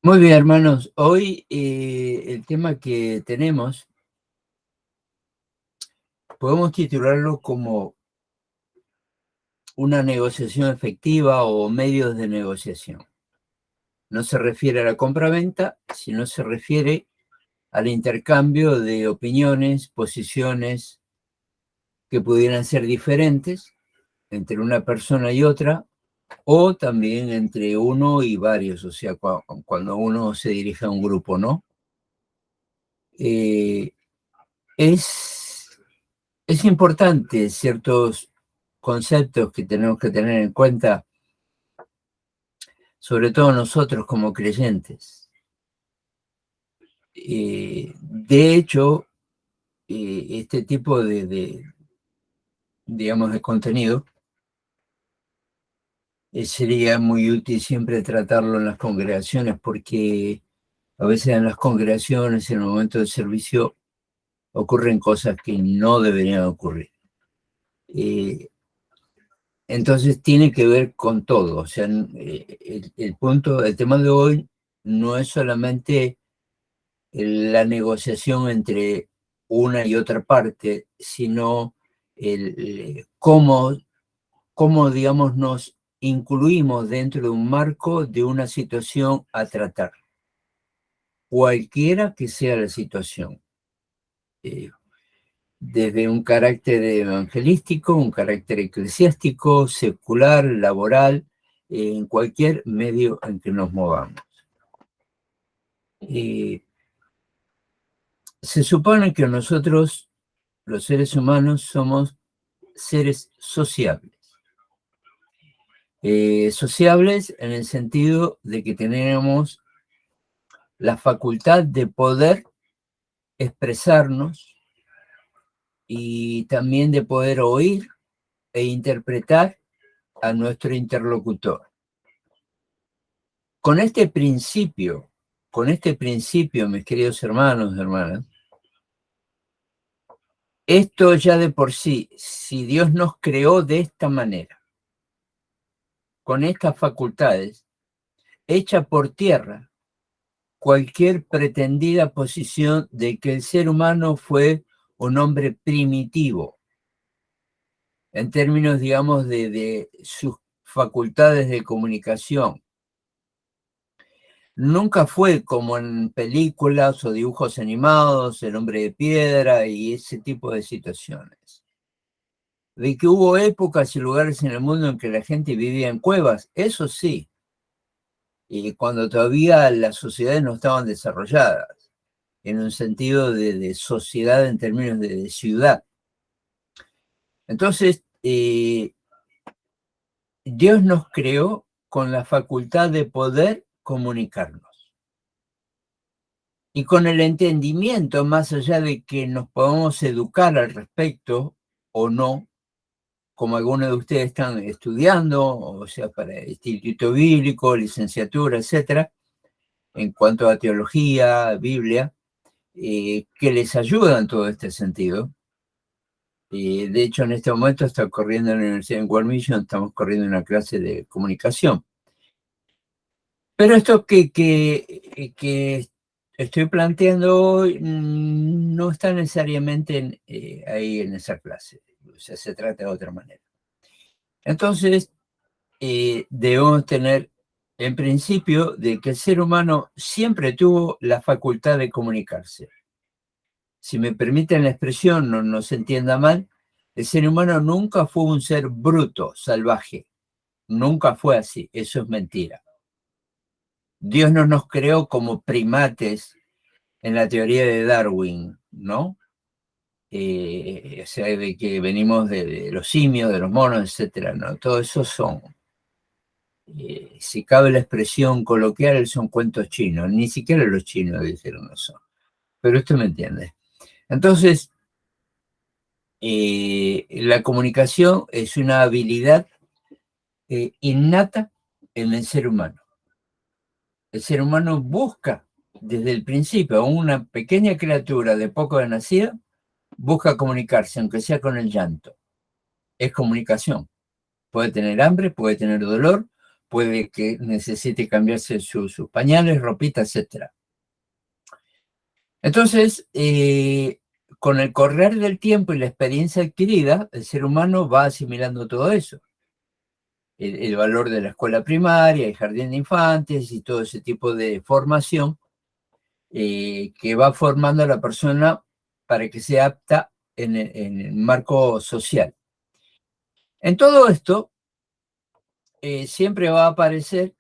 Muy bien, hermanos. Hoy el tema que tenemos, podemos titularlo como una negociación efectiva o medios de negociación. No se refiere a la compraventa, sino se refiere al intercambio de opiniones, posiciones que pudieran ser diferentes entre una persona y otra, o también entre uno y varios, o sea, cuando uno se dirige a un grupo, ¿no? Eh, es Es importante ciertos conceptos que tenemos que tener en cuenta, sobre todo nosotros como creyentes. De hecho, este tipo digamos, de contenido sería muy útil siempre tratarlo en las congregaciones, porque a veces en las congregaciones, en el momento del servicio, ocurren cosas que no deberían ocurrir. Entonces tiene que ver con todo. O sea, el tema de hoy no es solamente la negociación entre una y otra parte, sino cómo, digamos, nos incluimos dentro de un marco de una situación a tratar, cualquiera que sea la situación. Desde un carácter evangelístico, un carácter eclesiástico, secular, laboral, en cualquier medio en que nos movamos. Se supone que nosotros, los seres humanos, somos seres sociables. Sociables en el sentido de que tenemos la facultad de poder expresarnos y también de poder oír e interpretar a nuestro interlocutor. Con este principio, mis queridos hermanos, hermanas, esto ya de por sí, si Dios nos creó de esta manera, con estas facultades, echa por tierra cualquier pretendida posición de que el ser humano fue un hombre primitivo, en términos, digamos, de sus facultades de comunicación. Nunca fue como en películas o dibujos animados, El hombre de piedra y ese tipo de situaciones. De que hubo épocas y lugares en el mundo en que la gente vivía en cuevas, eso sí, y cuando todavía las sociedades no estaban desarrolladas, en un sentido de sociedad en términos de ciudad. Entonces, Dios nos creó con la facultad de poder comunicarnos. Y con el entendimiento, más allá de que nos podamos educar al respecto o no, como algunos de ustedes están estudiando, o sea, para instituto bíblico, licenciatura, etcétera, en cuanto a teología, Biblia, que les ayuda en todo este sentido. De hecho, en este momento está corriendo en la Universidad de World Mission, estamos corriendo una clase de comunicación. Pero esto que estoy planteando hoy no está necesariamente ahí en esa clase. O sea, se trata de otra manera. Entonces, debemos tener en principio de que el ser humano siempre tuvo la facultad de comunicarse. Si me permiten la expresión, no se entienda mal, el ser humano nunca fue un ser bruto, salvaje. Nunca fue así, eso es mentira. Dios no nos creó como primates en la teoría de Darwin, ¿no? O sea, de que venimos de los simios, de los monos, etcétera, ¿no? Todo eso son, si cabe la expresión coloquial, son cuentos chinos. Ni siquiera los chinos dijeron eso. Pero usted me entiende. Entonces, la comunicación es una habilidad innata en el ser humano. El ser humano busca desde el principio, una pequeña criatura de poco de nacida, busca comunicarse, aunque sea con el llanto. Es comunicación. Puede tener hambre, puede tener dolor, puede que necesite cambiarse sus pañales, ropita, etc. Entonces, con el correr del tiempo y la experiencia adquirida, el ser humano va asimilando todo eso. El valor de la escuela primaria, el jardín de infantes y todo ese tipo de formación que va formando a la persona para que sea apta en el marco social. En todo esto, siempre va a aparecer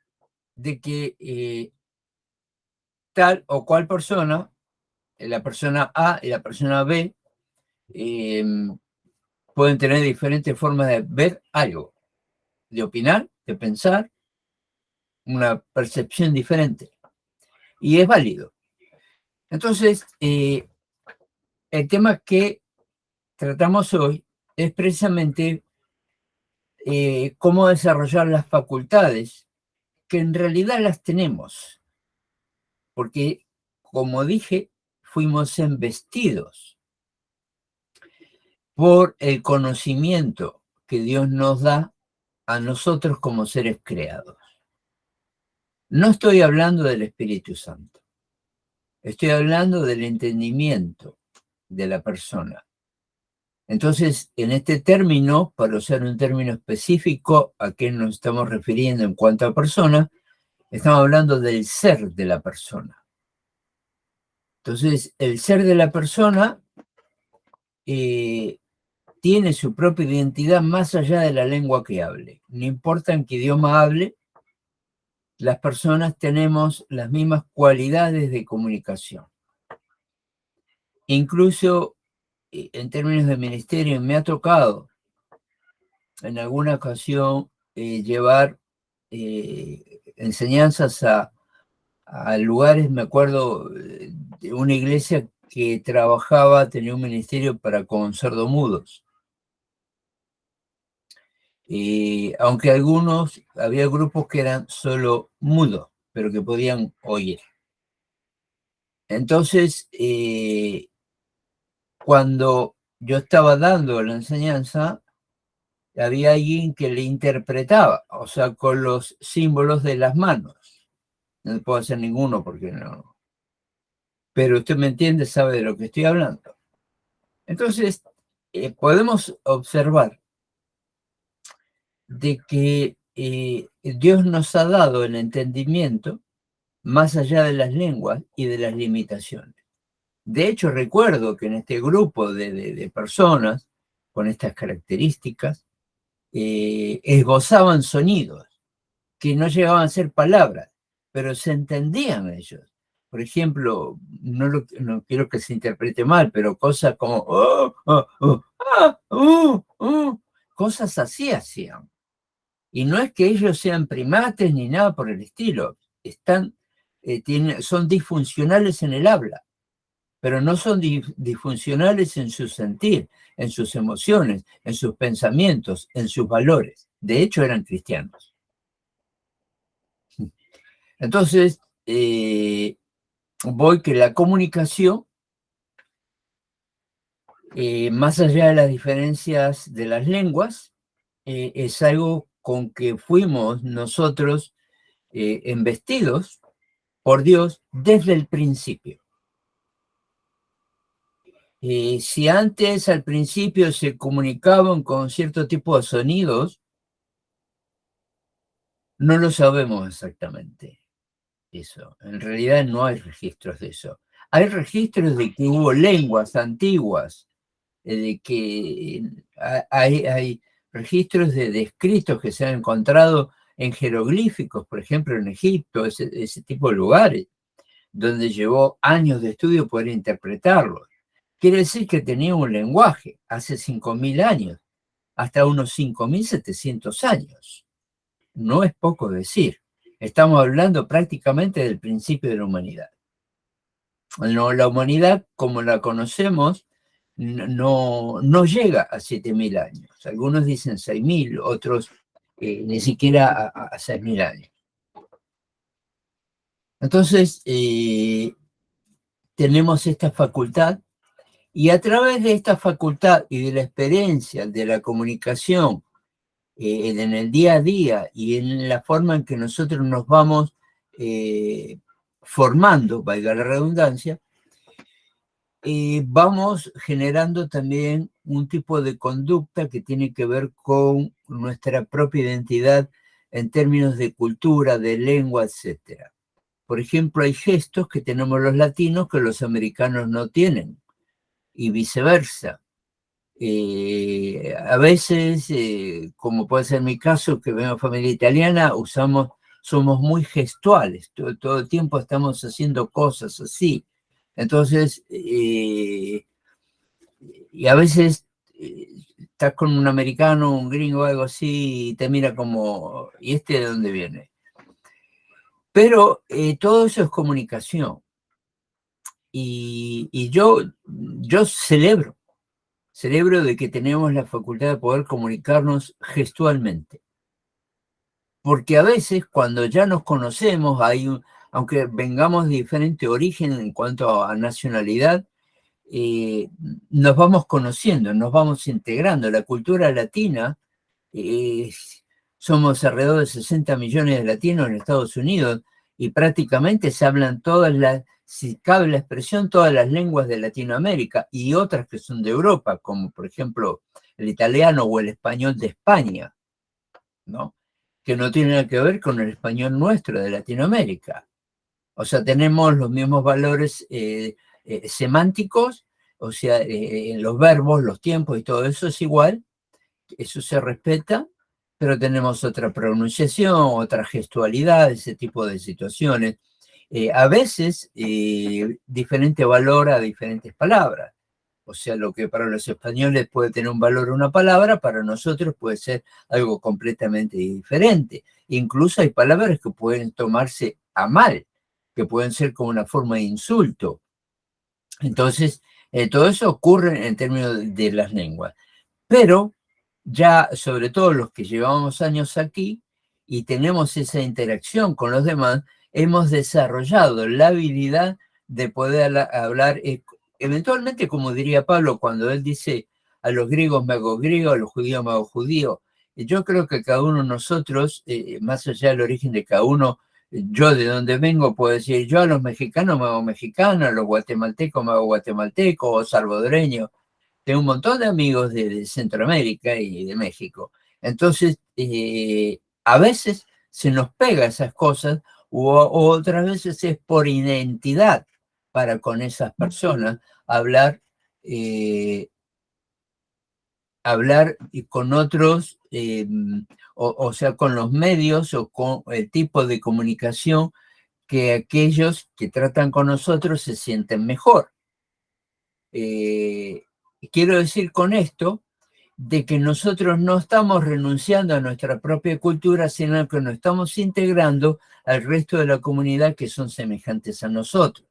de que tal o cual persona, la persona A y la persona B, pueden tener diferentes formas de ver algo, de opinar, de pensar, una percepción diferente. Y es válido. Entonces, el tema que tratamos hoy es precisamente cómo desarrollar las facultades, que en realidad las tenemos, porque, como dije, fuimos embestidos por el conocimiento que Dios nos da a nosotros como seres creados. No estoy hablando del Espíritu Santo, estoy hablando del entendimiento de la persona. Entonces, en este término, para usar un término específico a qué nos estamos refiriendo en cuanto a persona, estamos hablando del ser de la persona. Entonces, el ser de la persona tiene su propia identidad más allá de la lengua que hable. No importa en qué idioma hable, las personas tenemos las mismas cualidades de comunicación. Incluso en términos de ministerio, me ha tocado en alguna ocasión llevar enseñanzas a lugares, me acuerdo de una iglesia que trabajaba, tenía un ministerio para con sordomudos. Aunque había grupos que eran solo mudos, pero que podían oír. Entonces, cuando yo estaba dando la enseñanza, había alguien que le interpretaba, o sea, con los símbolos de las manos. No puedo hacer ninguno porque no. Pero usted me entiende, sabe de lo que estoy hablando. Entonces, podemos observar de que Dios nos ha dado el entendimiento más allá de las lenguas y de las limitaciones. De hecho, recuerdo que en este grupo de personas con estas características esbozaban sonidos que no llegaban a ser palabras, pero se entendían ellos. Por ejemplo, no quiero que se interprete mal, pero cosas como cosas así hacían. Y no es que ellos sean primates ni nada por el estilo, son disfuncionales en el habla, pero no son disfuncionales en su sentir, en sus emociones, en sus pensamientos, en sus valores. De hecho, eran cristianos. Entonces, voy que la comunicación, más allá de las diferencias de las lenguas, es algo con que fuimos nosotros embestidos por Dios desde el principio. Si antes, al principio, se comunicaban con cierto tipo de sonidos, no lo sabemos exactamente eso. En realidad no hay registros de eso. Hay registros de que hubo lenguas antiguas, de que hay registros de escritos que se han encontrado en jeroglíficos, por ejemplo, en Egipto, ese tipo de lugares, donde llevó años de estudio poder interpretarlos. Quiere decir que tenía un lenguaje hace 5.000 años, hasta unos 5.700 años. No es poco decir. Estamos hablando prácticamente del principio de la humanidad. No, la humanidad, como la conocemos, no llega a 7.000 años. Algunos dicen 6.000, otros ni siquiera a 6.000 años. Entonces, tenemos esta facultad, y a través de esta facultad y de la experiencia de la comunicación en el día a día y en la forma en que nosotros nos vamos formando, valga la redundancia, vamos generando también un tipo de conducta que tiene que ver con nuestra propia identidad en términos de cultura, de lengua, etc. Por ejemplo, hay gestos que tenemos los latinos que los americanos no tienen, y viceversa. A veces, como puede ser mi caso, que vengo de familia italiana, somos muy gestuales, todo el tiempo estamos haciendo cosas así. Entonces, y a veces estás con un americano, un gringo, algo así, y te mira como, ¿y este de dónde viene? Pero todo eso es comunicación. Y yo celebro de que tenemos la facultad de poder comunicarnos gestualmente. Porque a veces cuando ya nos conocemos, aunque vengamos de diferente origen en cuanto a nacionalidad, nos vamos conociendo, nos vamos integrando. La cultura latina, eh, somos alrededor de 60 millones de latinos en Estados Unidos y prácticamente se hablan si cabe la expresión, todas las lenguas de Latinoamérica y otras que son de Europa, como por ejemplo el italiano o el español de España, ¿no? Que no tiene nada que ver con el español nuestro de Latinoamérica. O sea, tenemos los mismos valores semánticos, o sea, los verbos, los tiempos y todo eso es igual, eso se respeta, pero tenemos otra pronunciación, otra gestualidad, ese tipo de situaciones. A veces, diferente valor a diferentes palabras. O sea, lo que para los españoles puede tener un valor una palabra, para nosotros puede ser algo completamente diferente. Incluso hay palabras que pueden tomarse a mal, que pueden ser como una forma de insulto. Entonces, todo eso ocurre en términos de las lenguas. Pero ya, sobre todo los que llevamos años aquí y tenemos esa interacción con los demás, hemos desarrollado la habilidad de poder hablar, eventualmente, como diría Pablo, cuando él dice a los griegos me hago griego, a los judíos me hago judío. Yo creo que cada uno de nosotros, más allá del origen de cada uno, yo de donde vengo puedo decir, yo a los mexicanos me hago mexicano, a los guatemaltecos me hago guatemalteco o salvadoreño. Tengo un montón de amigos de Centroamérica y de México. Entonces, a veces se nos pega esas cosas o otras veces es por identidad para con esas personas hablar, hablar con otros, o sea, con los medios o con el tipo de comunicación que aquellos que tratan con nosotros se sienten mejor. Quiero decir con esto de que nosotros no estamos renunciando a nuestra propia cultura, sino que nos estamos integrando al resto de la comunidad que son semejantes a nosotros.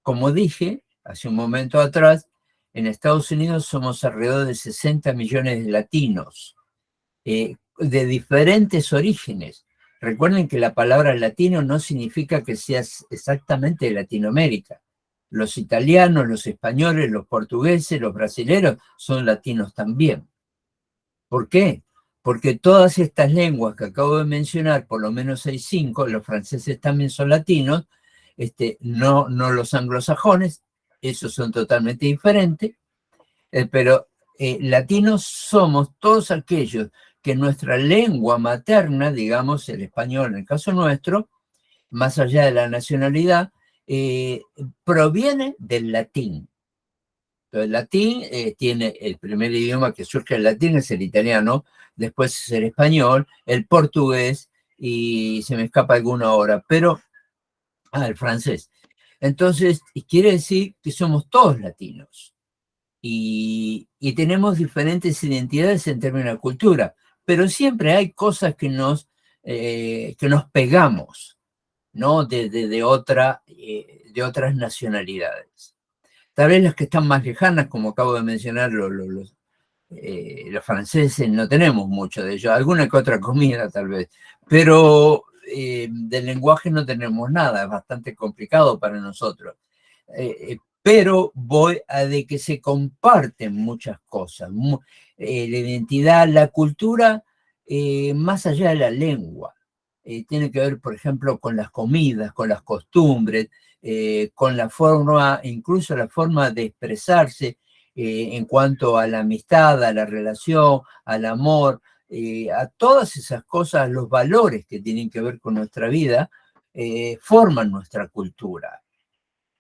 Como dije hace un momento atrás, en Estados Unidos somos alrededor de 60 millones de latinos, de diferentes orígenes. Recuerden que la palabra latino no significa que seas exactamente de Latinoamérica. Los italianos, los españoles, los portugueses, los brasileños son latinos también. ¿Por qué? Porque todas estas lenguas que acabo de mencionar, por lo menos hay 5, los franceses también son latinos, no los anglosajones, esos son totalmente diferentes, pero latinos somos todos aquellos que nuestra lengua materna, digamos el español en el caso nuestro, más allá de la nacionalidad, proviene del latín. El latín tiene el primer idioma que surge del latín, es el italiano, después es el español, el portugués y se me escapa alguna ahora, pero, el francés. Entonces, quiere decir que somos todos latinos y tenemos diferentes identidades en términos de cultura, pero siempre hay cosas que nos pegamos, ¿no? De otras nacionalidades. Tal vez las que están más lejanas, como acabo de mencionar, los franceses, no tenemos mucho de ellos, alguna que otra comida tal vez, pero del lenguaje no tenemos nada, es bastante complicado para nosotros. Pero voy a de que se comparten muchas cosas, la identidad, la cultura más allá de la lengua. Tiene que ver, por ejemplo, con las comidas, con las costumbres, con la forma, incluso la forma de expresarse en cuanto a la amistad, a la relación, al amor, a todas esas cosas, los valores que tienen que ver con nuestra vida, forman nuestra cultura.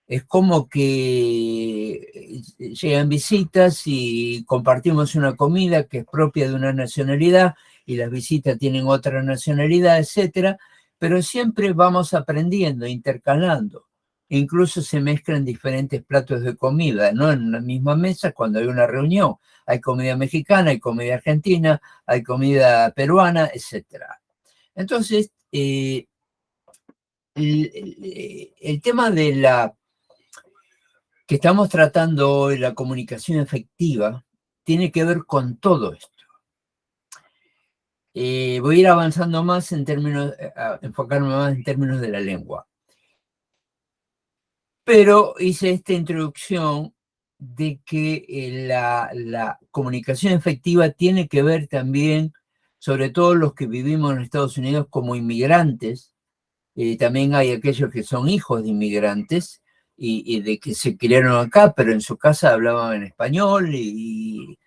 Es como que llegan visitas y compartimos una comida que es propia de una nacionalidad y las visitas tienen otra nacionalidad, etcétera, pero siempre vamos aprendiendo, intercalando. Incluso se mezclan diferentes platos de comida, ¿no? En la misma mesa, cuando hay una reunión, hay comida mexicana, hay comida argentina, hay comida peruana, etcétera. Entonces, el tema de la que estamos tratando hoy, la comunicación efectiva, tiene que ver con todo esto. Voy a ir avanzando más en términos, a enfocarme más en términos de la lengua. Pero hice esta introducción de que la comunicación efectiva tiene que ver también, sobre todo los que vivimos en Estados Unidos como inmigrantes, también hay aquellos que son hijos de inmigrantes y de que se criaron acá, pero en su casa hablaban en español y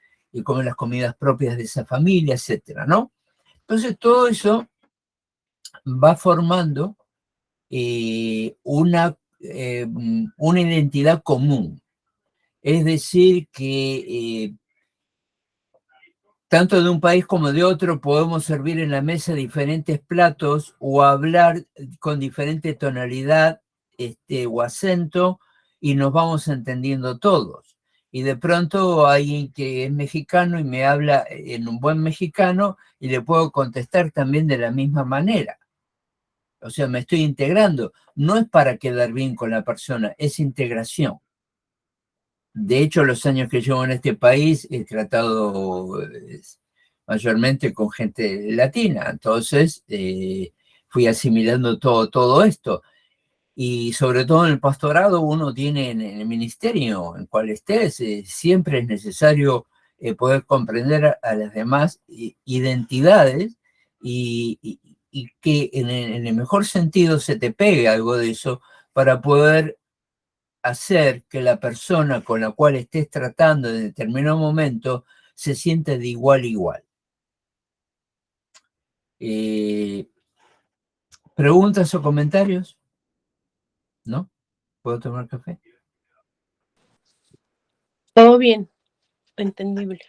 comen las comidas propias de esa familia, etcétera, ¿no? Entonces todo eso va formando una identidad común. Es decir, que tanto de un país como de otro podemos servir en la mesa diferentes platos o hablar con diferente tonalidad o acento y nos vamos entendiendo todos. Y de pronto alguien que es mexicano y me habla en un buen mexicano y le puedo contestar también de la misma manera. O sea, me estoy integrando. No es para quedar bien con la persona, es integración. De hecho, los años que llevo en este país he tratado mayormente con gente latina, entonces fui asimilando todo esto. Y sobre todo en el pastorado uno tiene en el ministerio en cual estés, siempre es necesario poder comprender a las demás identidades y que en el mejor sentido se te pegue algo de eso para poder hacer que la persona con la cual estés tratando en determinado momento se sienta de igual a igual. ¿Preguntas o comentarios? ¿No? ¿Puedo tomar café? Todo bien, entendible.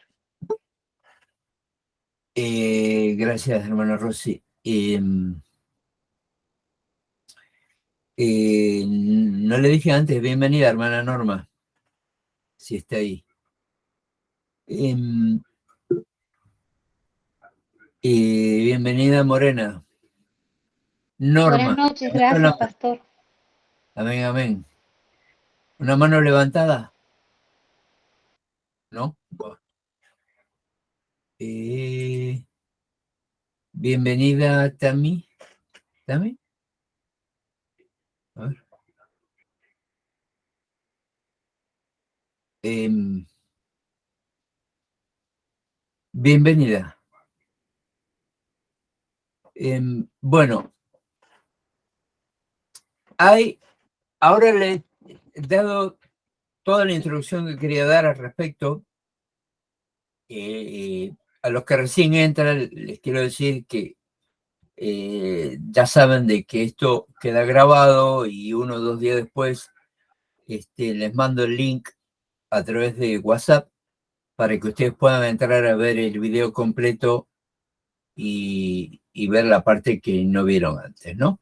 Gracias, hermana Rosy. No le dije antes, bienvenida, hermana Norma, si está ahí. Bienvenida, Morena. Norma. Buenas noches, gracias, pastor. Amén, amén. ¿Una mano levantada? ¿No? Bienvenida, Tami. ¿Tami? A ver. Bienvenida. Bueno, ahora le he dado toda la introducción que quería dar al respecto. A los que recién entran, les quiero decir que ya saben de que esto queda grabado y 1 o 2 días después les mando el link a través de WhatsApp para que ustedes puedan entrar a ver el video completo y ver la parte que no vieron antes, ¿no?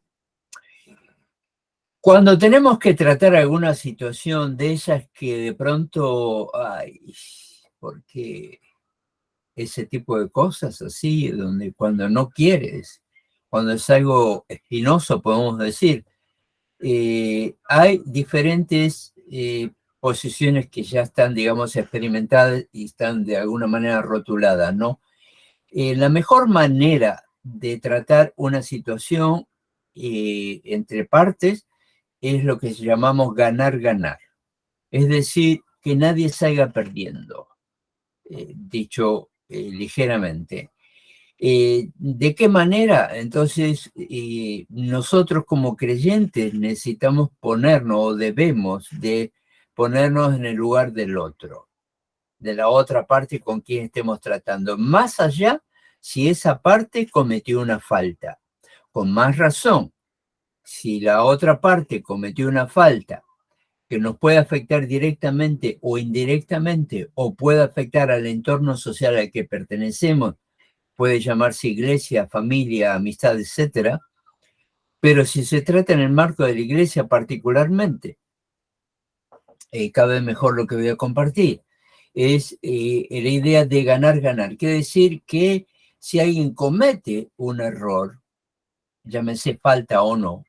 Cuando tenemos que tratar alguna situación de esas que de pronto, ay, porque ese tipo de cosas así, donde cuando no quieres, cuando es algo espinoso, podemos decir, hay diferentes posiciones que ya están, digamos, experimentadas y están de alguna manera rotuladas, ¿no? La mejor manera de tratar una situación entre partes es lo que llamamos ganar-ganar. Es decir, que nadie salga perdiendo, dicho ligeramente. ¿De qué manera? Entonces, nosotros como creyentes necesitamos ponernos, o debemos de ponernos en el lugar del otro, de la otra parte con quien estemos tratando, más allá si esa parte cometió una falta. Con más razón, si la otra parte cometió una falta que nos puede afectar directamente o indirectamente, o puede afectar al entorno social al que pertenecemos, puede llamarse iglesia, familia, amistad, etcétera, pero si se trata en el marco de la iglesia particularmente, cabe mejor lo que voy a compartir, es la idea de ganar, ganar. Quiere decir que si alguien comete un error, llámese falta o no,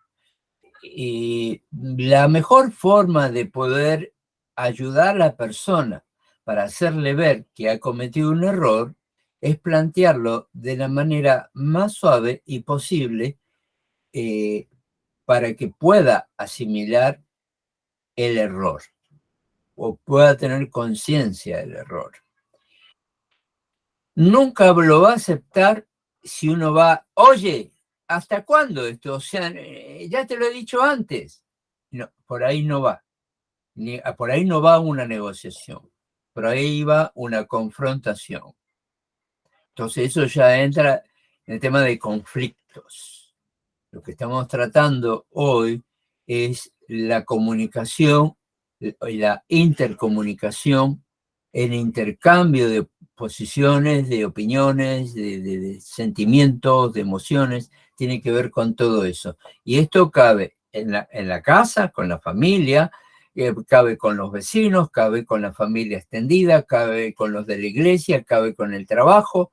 la mejor forma de poder ayudar a la persona para hacerle ver que ha cometido un error es plantearlo de la manera más suave y posible para que pueda asimilar el error o pueda tener conciencia del error. Nunca lo va a aceptar si uno va, oye, ¿hasta cuándo esto? O sea, ya te lo he dicho antes. No, por ahí no va. Por ahí no va una negociación. Por ahí va una confrontación. Entonces eso ya entra en el tema de conflictos. Lo que estamos tratando hoy es la comunicación y la intercomunicación, el intercambio de posiciones, de opiniones, de sentimientos, de emociones, tiene que ver con todo eso. Y esto cabe en la casa, con la familia, cabe con los vecinos, cabe con la familia extendida, cabe con los de la iglesia, cabe con el trabajo.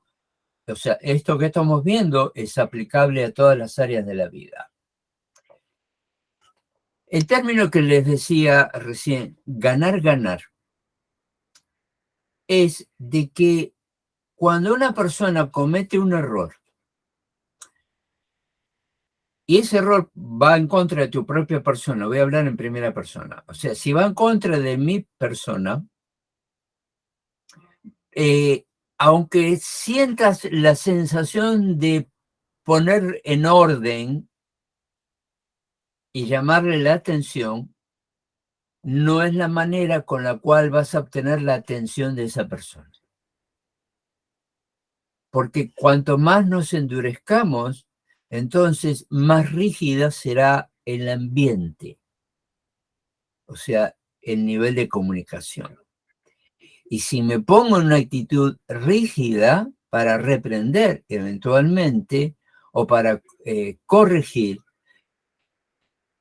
O sea, esto que estamos viendo es aplicable a todas las áreas de la vida. El término que les decía recién, ganar, ganar, es de que cuando una persona comete un error y ese error va en contra de tu propia persona, voy a hablar en primera persona, o sea, si va en contra de mi persona, aunque sientas la sensación de poner en orden y llamarle la atención, no es la manera con la cual vas a obtener la atención de esa persona. Porque cuanto más nos endurezcamos, entonces más rígida será el ambiente, o sea, el nivel de comunicación. Y si me pongo en una actitud rígida para reprender eventualmente o para corregir,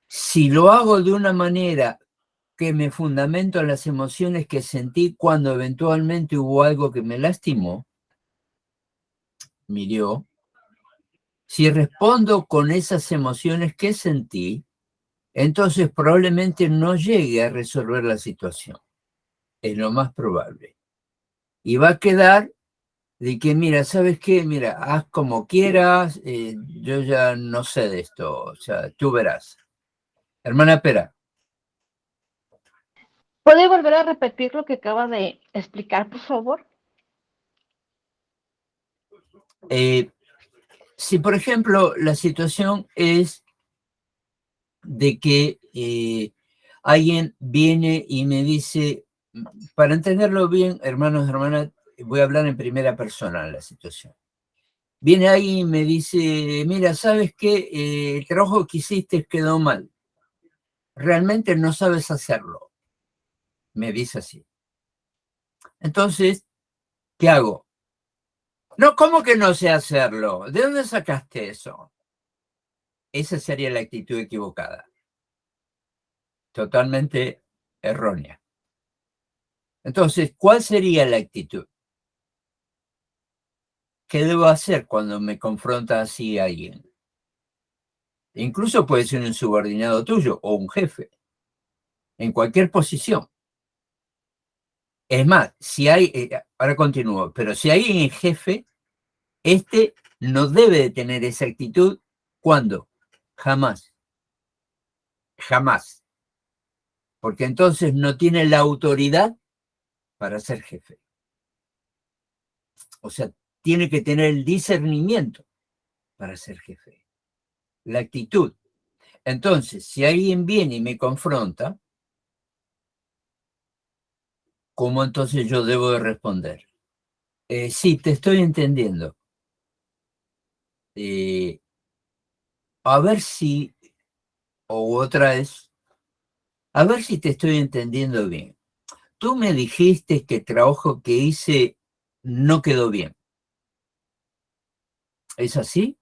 si lo hago de una manera que me fundamento en las emociones que sentí cuando eventualmente hubo algo que me lastimó, me hirió, si respondo con esas emociones que sentí, entonces probablemente no llegue a resolver la situación. Es lo más probable. Y va a quedar de que, mira, ¿sabes qué? Mira, haz como quieras, yo ya no sé de esto, o sea, tú verás. Hermana Pera. ¿Puede volver a repetir lo que acaba de explicar, por favor? Si, por ejemplo, la situación es de que alguien viene y me dice, para entenderlo bien, hermanos, hermanas, voy a hablar en primera persona de la situación. Viene alguien y me dice, mira, ¿sabes qué? El trabajo que hiciste quedó mal. Realmente no sabes hacerlo. Me dice así. Entonces, ¿qué hago? No, ¿cómo que no sé hacerlo? ¿De dónde sacaste eso? Esa sería la actitud equivocada. Totalmente errónea. Entonces, ¿cuál sería la actitud? ¿Qué debo hacer cuando me confronta así alguien? Incluso puede ser un subordinado tuyo o un jefe, en cualquier posición. Es más, si hay, ahora continúo, pero si alguien es jefe, este no debe de tener esa actitud. ¿Cuándo? Jamás. Jamás. Porque entonces no tiene la autoridad para ser jefe. O sea, tiene que tener el discernimiento para ser jefe, la actitud. Entonces, si alguien viene y me confronta, ¿cómo entonces yo debo de responder? Sí, te estoy entendiendo. A ver si, o otra es, a ver si te estoy entendiendo bien. Tú me dijiste que el trabajo que hice no quedó bien. ¿Es así?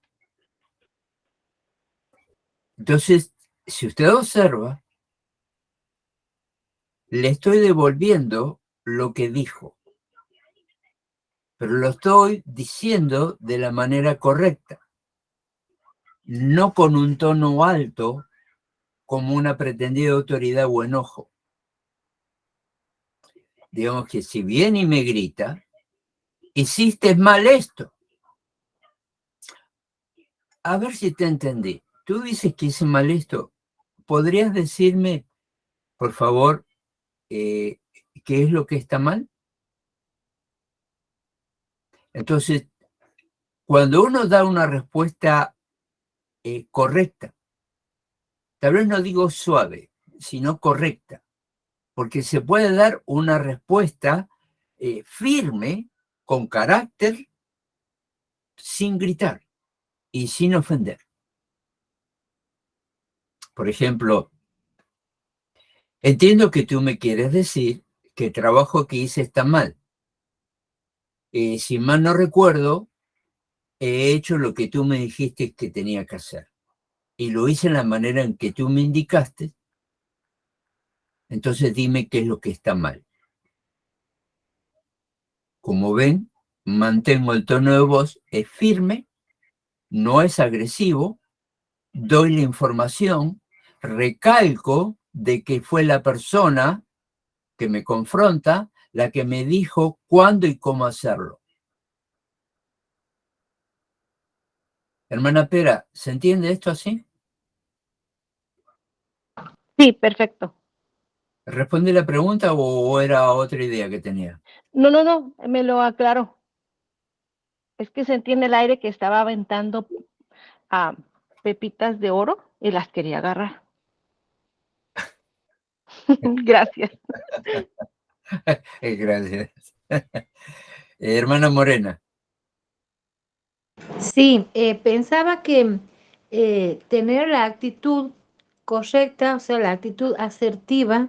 Entonces, si usted observa, le estoy devolviendo lo que dijo, pero lo estoy diciendo de la manera correcta, no con un tono alto como una pretendida autoridad o enojo. Digamos que si viene y me grita, hiciste mal esto. A ver si te entendí. Tú dices que hice mal esto. ¿Podrías decirme, por favor, qué es lo que está mal? Entonces, cuando uno da una respuesta correcta, tal vez no digo suave, sino correcta, porque se puede dar una respuesta firme, con carácter, sin gritar y sin ofender. Por ejemplo, entiendo que tú me quieres decir que el trabajo que hice está mal. Si mal no recuerdo, he hecho lo que tú me dijiste que tenía que hacer. Y lo hice en la manera en que tú me indicaste. Entonces dime qué es lo que está mal. Como ven, mantengo el tono de voz, es firme, no es agresivo, doy la información, recalco de que fue la persona que me confronta la que me dijo cuándo y cómo hacerlo. Hermana Pera, ¿se entiende esto así? Sí, perfecto. ¿Responde la pregunta o era otra idea que tenía? No, me lo aclaró. Es que sentí en el aire que estaba aventando pepitas de oro y las quería agarrar. Gracias. Gracias. Hermana Morena. Sí, pensaba que tener la actitud correcta, o sea, la actitud asertiva,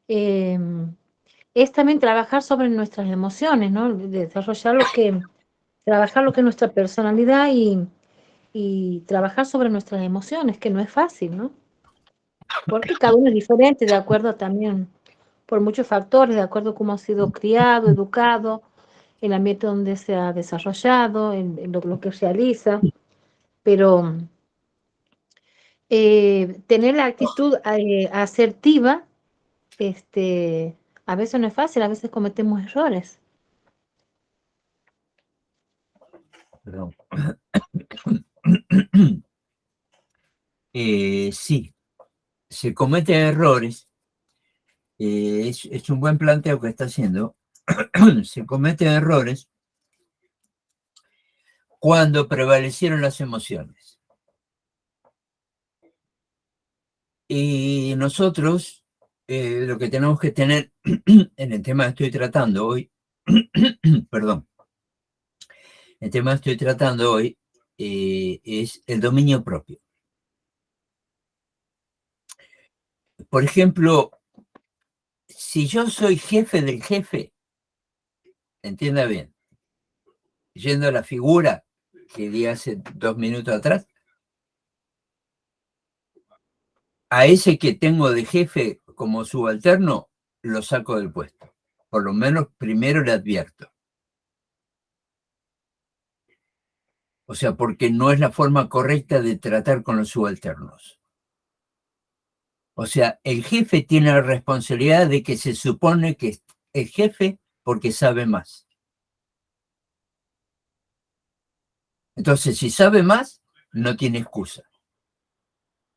es también trabajar sobre nuestras emociones, ¿no? Desarrollar trabajar lo que es nuestra personalidad y trabajar sobre nuestras emociones, que no es fácil, ¿no? Porque cada uno es diferente, de acuerdo también por muchos factores, de acuerdo a cómo ha sido criado, educado, el ambiente donde se ha desarrollado, en lo que realiza, pero tener la actitud asertiva, a veces no es fácil, a veces cometemos errores. Perdón. Sí, se cometen errores. Es un buen planteo que está haciendo. Se cometen errores cuando prevalecieron las emociones. Y nosotros lo que tenemos que tener en el tema que estoy tratando hoy, perdón, el tema que estoy tratando hoy es el dominio propio. Por ejemplo, si yo soy jefe del jefe, entienda bien, yendo a la figura que di hace 2 minutos atrás, a ese que tengo de jefe como subalterno, lo saco del puesto. Por lo menos primero le advierto. O sea, porque no es la forma correcta de tratar con los subalternos. O sea, el jefe tiene la responsabilidad de que se supone que es jefe porque sabe más. Entonces, si sabe más, no tiene excusa.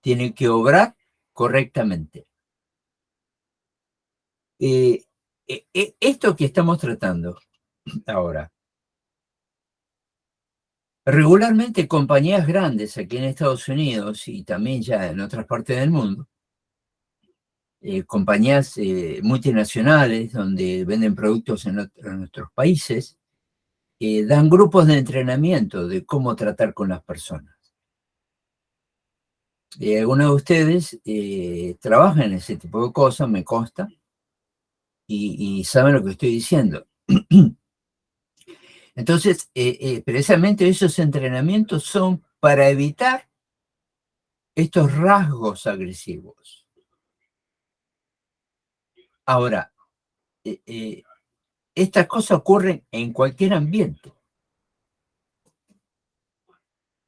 Tiene que obrar correctamente. Esto que estamos tratando ahora Regularmente compañías grandes aquí en Estados Unidos y también ya en otras partes del mundo, compañías multinacionales donde venden productos en nuestros países, dan grupos de entrenamiento de cómo tratar con las personas. Algunos de ustedes trabajan en ese tipo de cosas, me consta, y saben lo que estoy diciendo. Entonces, precisamente esos entrenamientos son para evitar estos rasgos agresivos. Ahora, estas cosas ocurren en cualquier ambiente.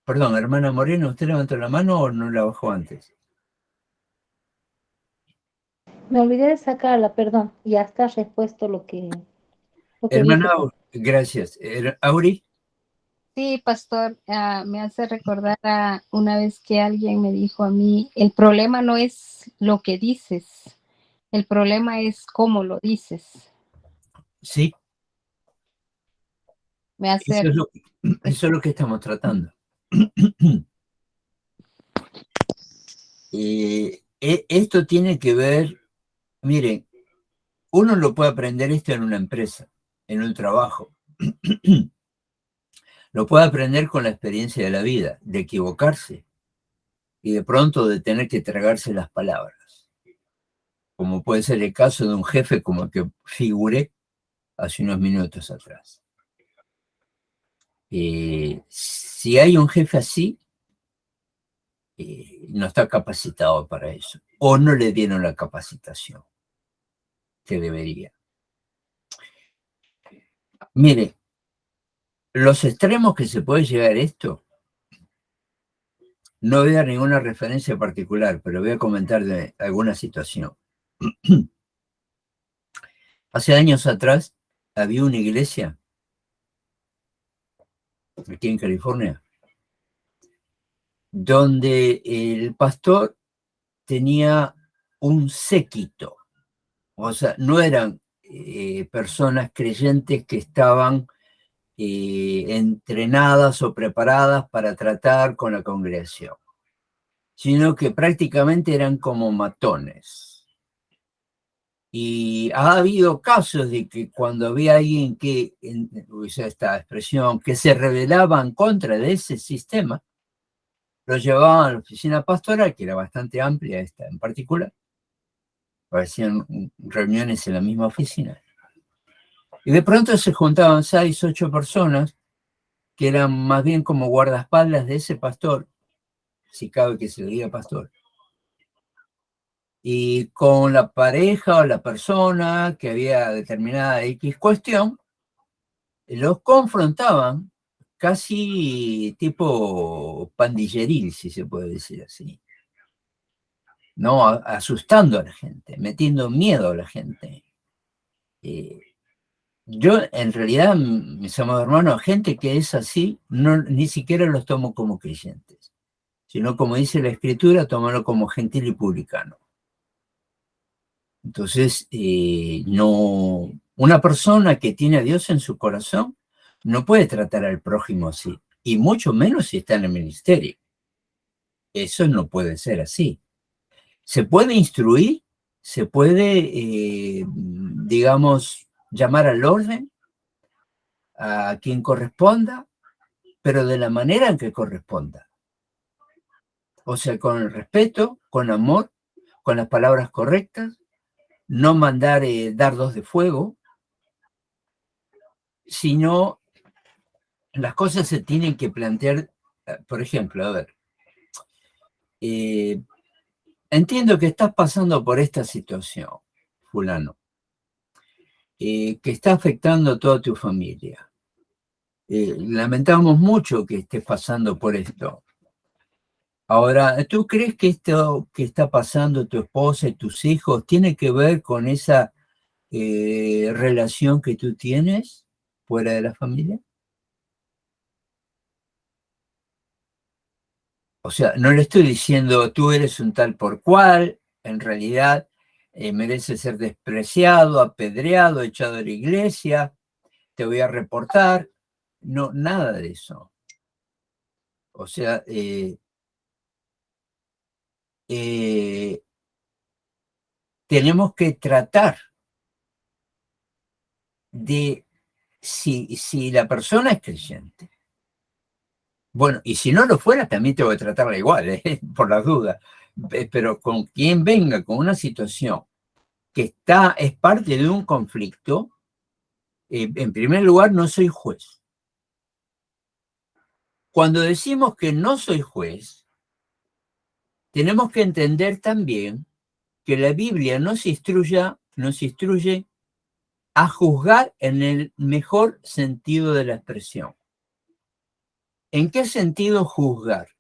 Perdón, hermana Moreno, ¿usted levantó la mano o no la bajó antes? Me olvidé de sacarla, perdón. Ya está respuesto lo que Hermana, dije. gracias. Auri. Sí, pastor, me hace recordar a una vez que alguien me dijo a mí, el problema no es lo que dices, el problema es cómo lo dices. Sí, Me hace... eso es lo que estamos tratando. Esto tiene que ver, miren, uno lo puede aprender esto en una empresa, en un trabajo. Lo puede aprender con la experiencia de la vida, de equivocarse y de pronto de tener que tragarse las palabras. Como puede ser el caso de un jefe como el que figuré hace unos minutos atrás. Si hay un jefe así, no está capacitado para eso, o no le dieron la capacitación que debería. Mire, los extremos que se puede llegar a esto, no voy a dar ninguna referencia particular, pero voy a comentar de alguna situación. Hace años atrás había una iglesia aquí en California donde el pastor tenía un séquito, o sea, no eran personas creyentes que estaban entrenadas o preparadas para tratar con la congregación, sino que prácticamente eran como matones. Y ha habido casos de que cuando había alguien que, usa esta expresión, que se rebelaba en contra de ese sistema, lo llevaban a la oficina pastoral, que era bastante amplia esta en particular, hacían reuniones en la misma oficina, y de pronto se juntaban 6, 8 personas que eran más bien como guardaespaldas de ese pastor, si cabe que se le diga pastor, y con la pareja o la persona que había determinada X cuestión, los confrontaban casi tipo pandilleril, si se puede decir así, ¿no? Asustando a la gente, metiendo miedo a la gente. Yo, en realidad, mis amados hermanos, gente que es así, ni siquiera los tomo como creyentes, sino, como dice la Escritura, tomarlo como gentil y publicano. Entonces, no, una persona que tiene a Dios en su corazón no puede tratar al prójimo así, y mucho menos si está en el ministerio. Eso no puede ser así. Se puede instruir, se puede, digamos, llamar al orden a quien corresponda, pero de la manera en que corresponda. O sea, con el respeto, con amor, con las palabras correctas, no mandar dardos de fuego, sino las cosas se tienen que plantear. Por ejemplo, a ver, entiendo que estás pasando por esta situación, fulano, que está afectando a toda tu familia. Lamentamos mucho que estés pasando por esto. Ahora, ¿tú crees que esto que está pasando tu esposa y tus hijos tiene que ver con esa relación que tú tienes fuera de la familia? O sea, no le estoy diciendo tú eres un tal por cual, en realidad mereces ser despreciado, apedreado, echado de la iglesia, te voy a reportar. No, nada de eso. O sea, tenemos que tratar de, si la persona es creyente, bueno, y si no lo fuera, también tengo que tratarla igual, por las dudas, pero con quien venga con una situación que es parte de un conflicto, en primer lugar, no soy juez. Cuando decimos que no soy juez, tenemos que entender también que la Biblia nos instruye a juzgar en el mejor sentido de la expresión. ¿En qué sentido juzgar?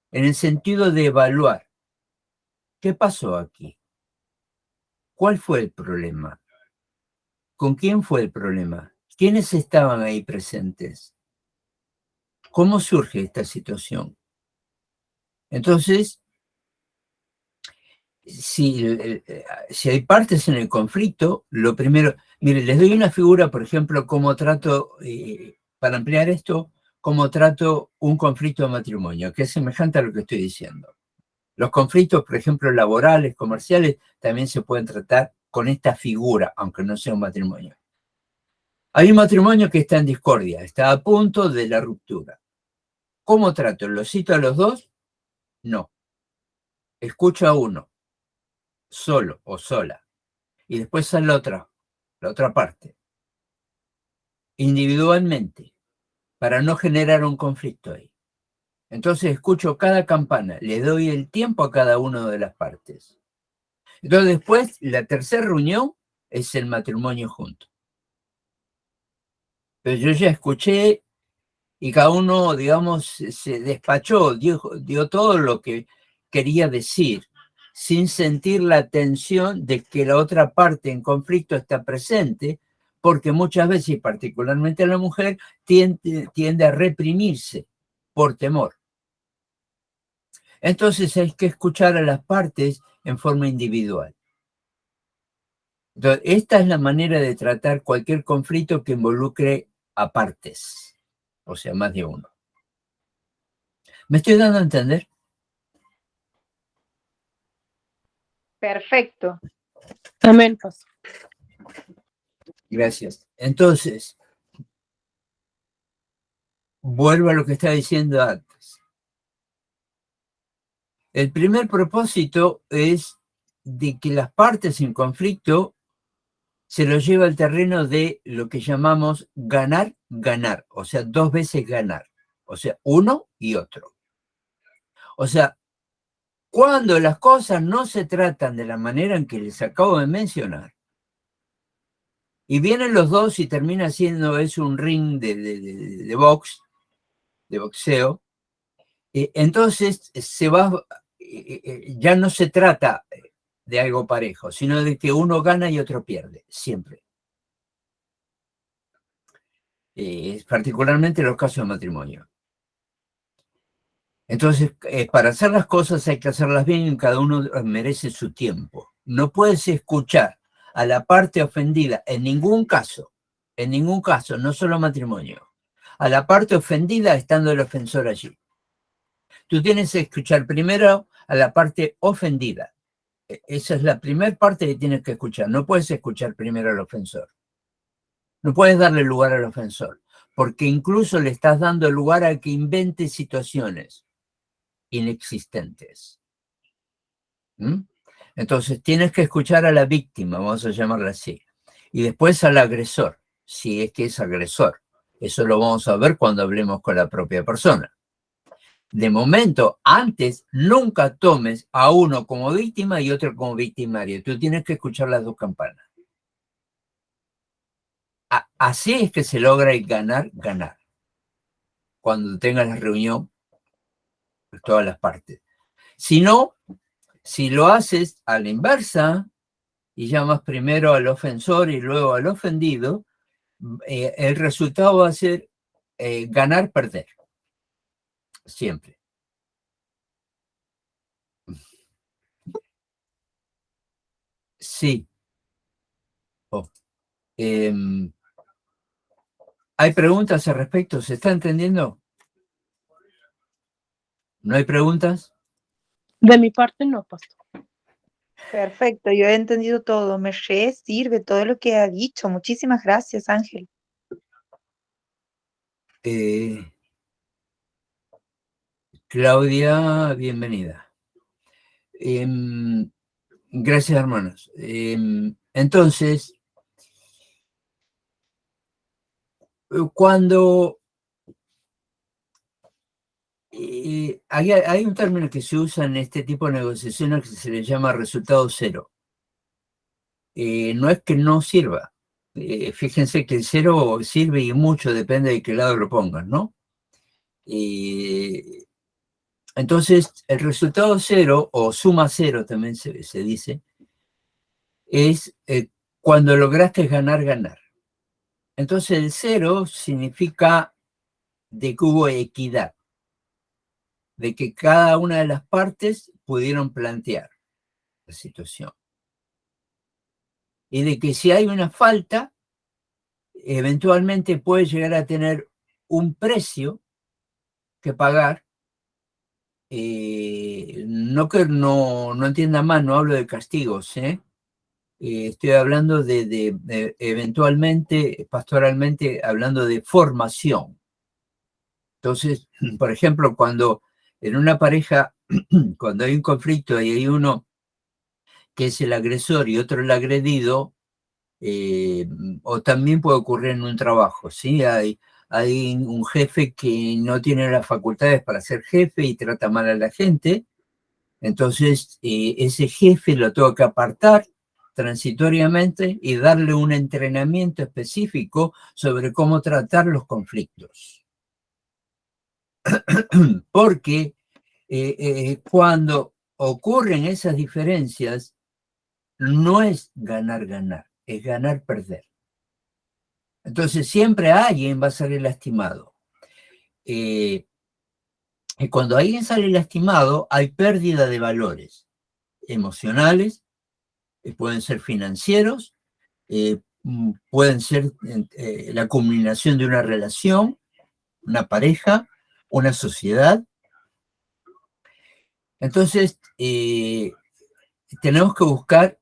En el sentido de evaluar. ¿Qué pasó aquí? ¿Cuál fue el problema? ¿Con quién fue el problema? ¿Quiénes estaban ahí presentes? ¿Cómo surge esta situación? Entonces, si hay partes en el conflicto, lo primero, mire, les doy una figura, por ejemplo, cómo trato, para ampliar esto, cómo trato un conflicto de matrimonio, que es semejante a lo que estoy diciendo. Los conflictos, por ejemplo, laborales, comerciales, también se pueden tratar con esta figura, aunque no sea un matrimonio. Hay un matrimonio que está en discordia, está a punto de la ruptura. ¿Cómo trato? ¿Los cito a los dos? No. Escucho a uno, solo o sola, y después a la otra parte, individualmente, para no generar un conflicto ahí. Entonces escucho cada campana, le doy el tiempo a cada una de las partes. Entonces después, la tercera reunión es el matrimonio junto. Pero yo ya escuché y cada uno, digamos, se despachó, dio todo lo que quería decir, sin sentir la tensión de que la otra parte en conflicto está presente, porque muchas veces, y particularmente la mujer, tiende a reprimirse por temor. Entonces hay que escuchar a las partes en forma individual. Entonces, esta es la manera de tratar cualquier conflicto que involucre a partes, o sea, más de uno. ¿Me estoy dando a entender? Perfecto. Amén, pastor. Gracias. Entonces, vuelvo a lo que estaba diciendo antes. El primer propósito es de que las partes en conflicto se lo lleva al terreno de lo que llamamos ganar, ganar, o sea, dos veces ganar, o sea, uno y otro. O sea, cuando las cosas no se tratan de la manera en que les acabo de mencionar, y vienen los dos y termina siendo es un ring de box, de boxeo, entonces ya no se trata de algo parejo, sino de que uno gana y otro pierde, siempre. Particularmente en los casos de matrimonio. Entonces, para hacer las cosas hay que hacerlas bien y cada uno merece su tiempo. No puedes escuchar a la parte ofendida en ningún caso, no solo matrimonio, a la parte ofendida estando el ofensor allí. Tú tienes que escuchar primero a la parte ofendida. Esa es la primera parte que tienes que escuchar. No puedes escuchar primero al ofensor. No puedes darle lugar al ofensor, porque incluso le estás dando lugar a que invente situaciones inexistentes. Entonces tienes que escuchar a la víctima, vamos a llamarla así, y después al agresor, si es que es agresor. Eso lo vamos a ver cuando hablemos con la propia persona. De momento, antes, nunca tomes a uno como víctima y otro como victimario. Tú tienes que escuchar las dos campanas. Así es que se logra el ganar, ganar. Cuando tengas la reunión, pues, todas las partes. Si no, si lo haces a la inversa y llamas primero al ofensor y luego al ofendido, el resultado va a ser ganar, perder. Siempre. Sí. ¿Hay preguntas al respecto? ¿Se está entendiendo? ¿No hay preguntas? De mi parte no, pastor. Perfecto, yo he entendido todo. Me re sirve todo lo que ha dicho. Muchísimas gracias, Ángel. Claudia, bienvenida. Gracias, hermanos. Entonces, cuando hay un término que se usa en este tipo de negociaciones que se le llama resultado cero. No es que no sirva. Fíjense que el cero sirve y mucho, depende de qué lado lo pongan, ¿no? Entonces, el resultado cero, o suma cero también se dice, es cuando lograste ganar, ganar. Entonces, el cero significa de que hubo equidad, de que cada una de las partes pudieron plantear la situación. Y de que si hay una falta, eventualmente puede llegar a tener un precio que pagar. No que no entienda mal, no hablo de castigos, estoy hablando de eventualmente, pastoralmente, hablando de formación. Entonces, por ejemplo, cuando en una pareja, cuando hay un conflicto y hay uno que es el agresor y otro el agredido, o también puede ocurrir en un trabajo, ¿sí? Hay un jefe que no tiene las facultades para ser jefe y trata mal a la gente, entonces ese jefe lo tengo que apartar transitoriamente y darle un entrenamiento específico sobre cómo tratar los conflictos. Porque cuando ocurren esas diferencias, no es ganar, ganar, es ganar, perder. Entonces siempre alguien va a salir lastimado. Y cuando alguien sale lastimado, hay pérdida de valores emocionales, pueden ser financieros, pueden ser la culminación de una relación, una pareja, una sociedad. Entonces, tenemos que buscar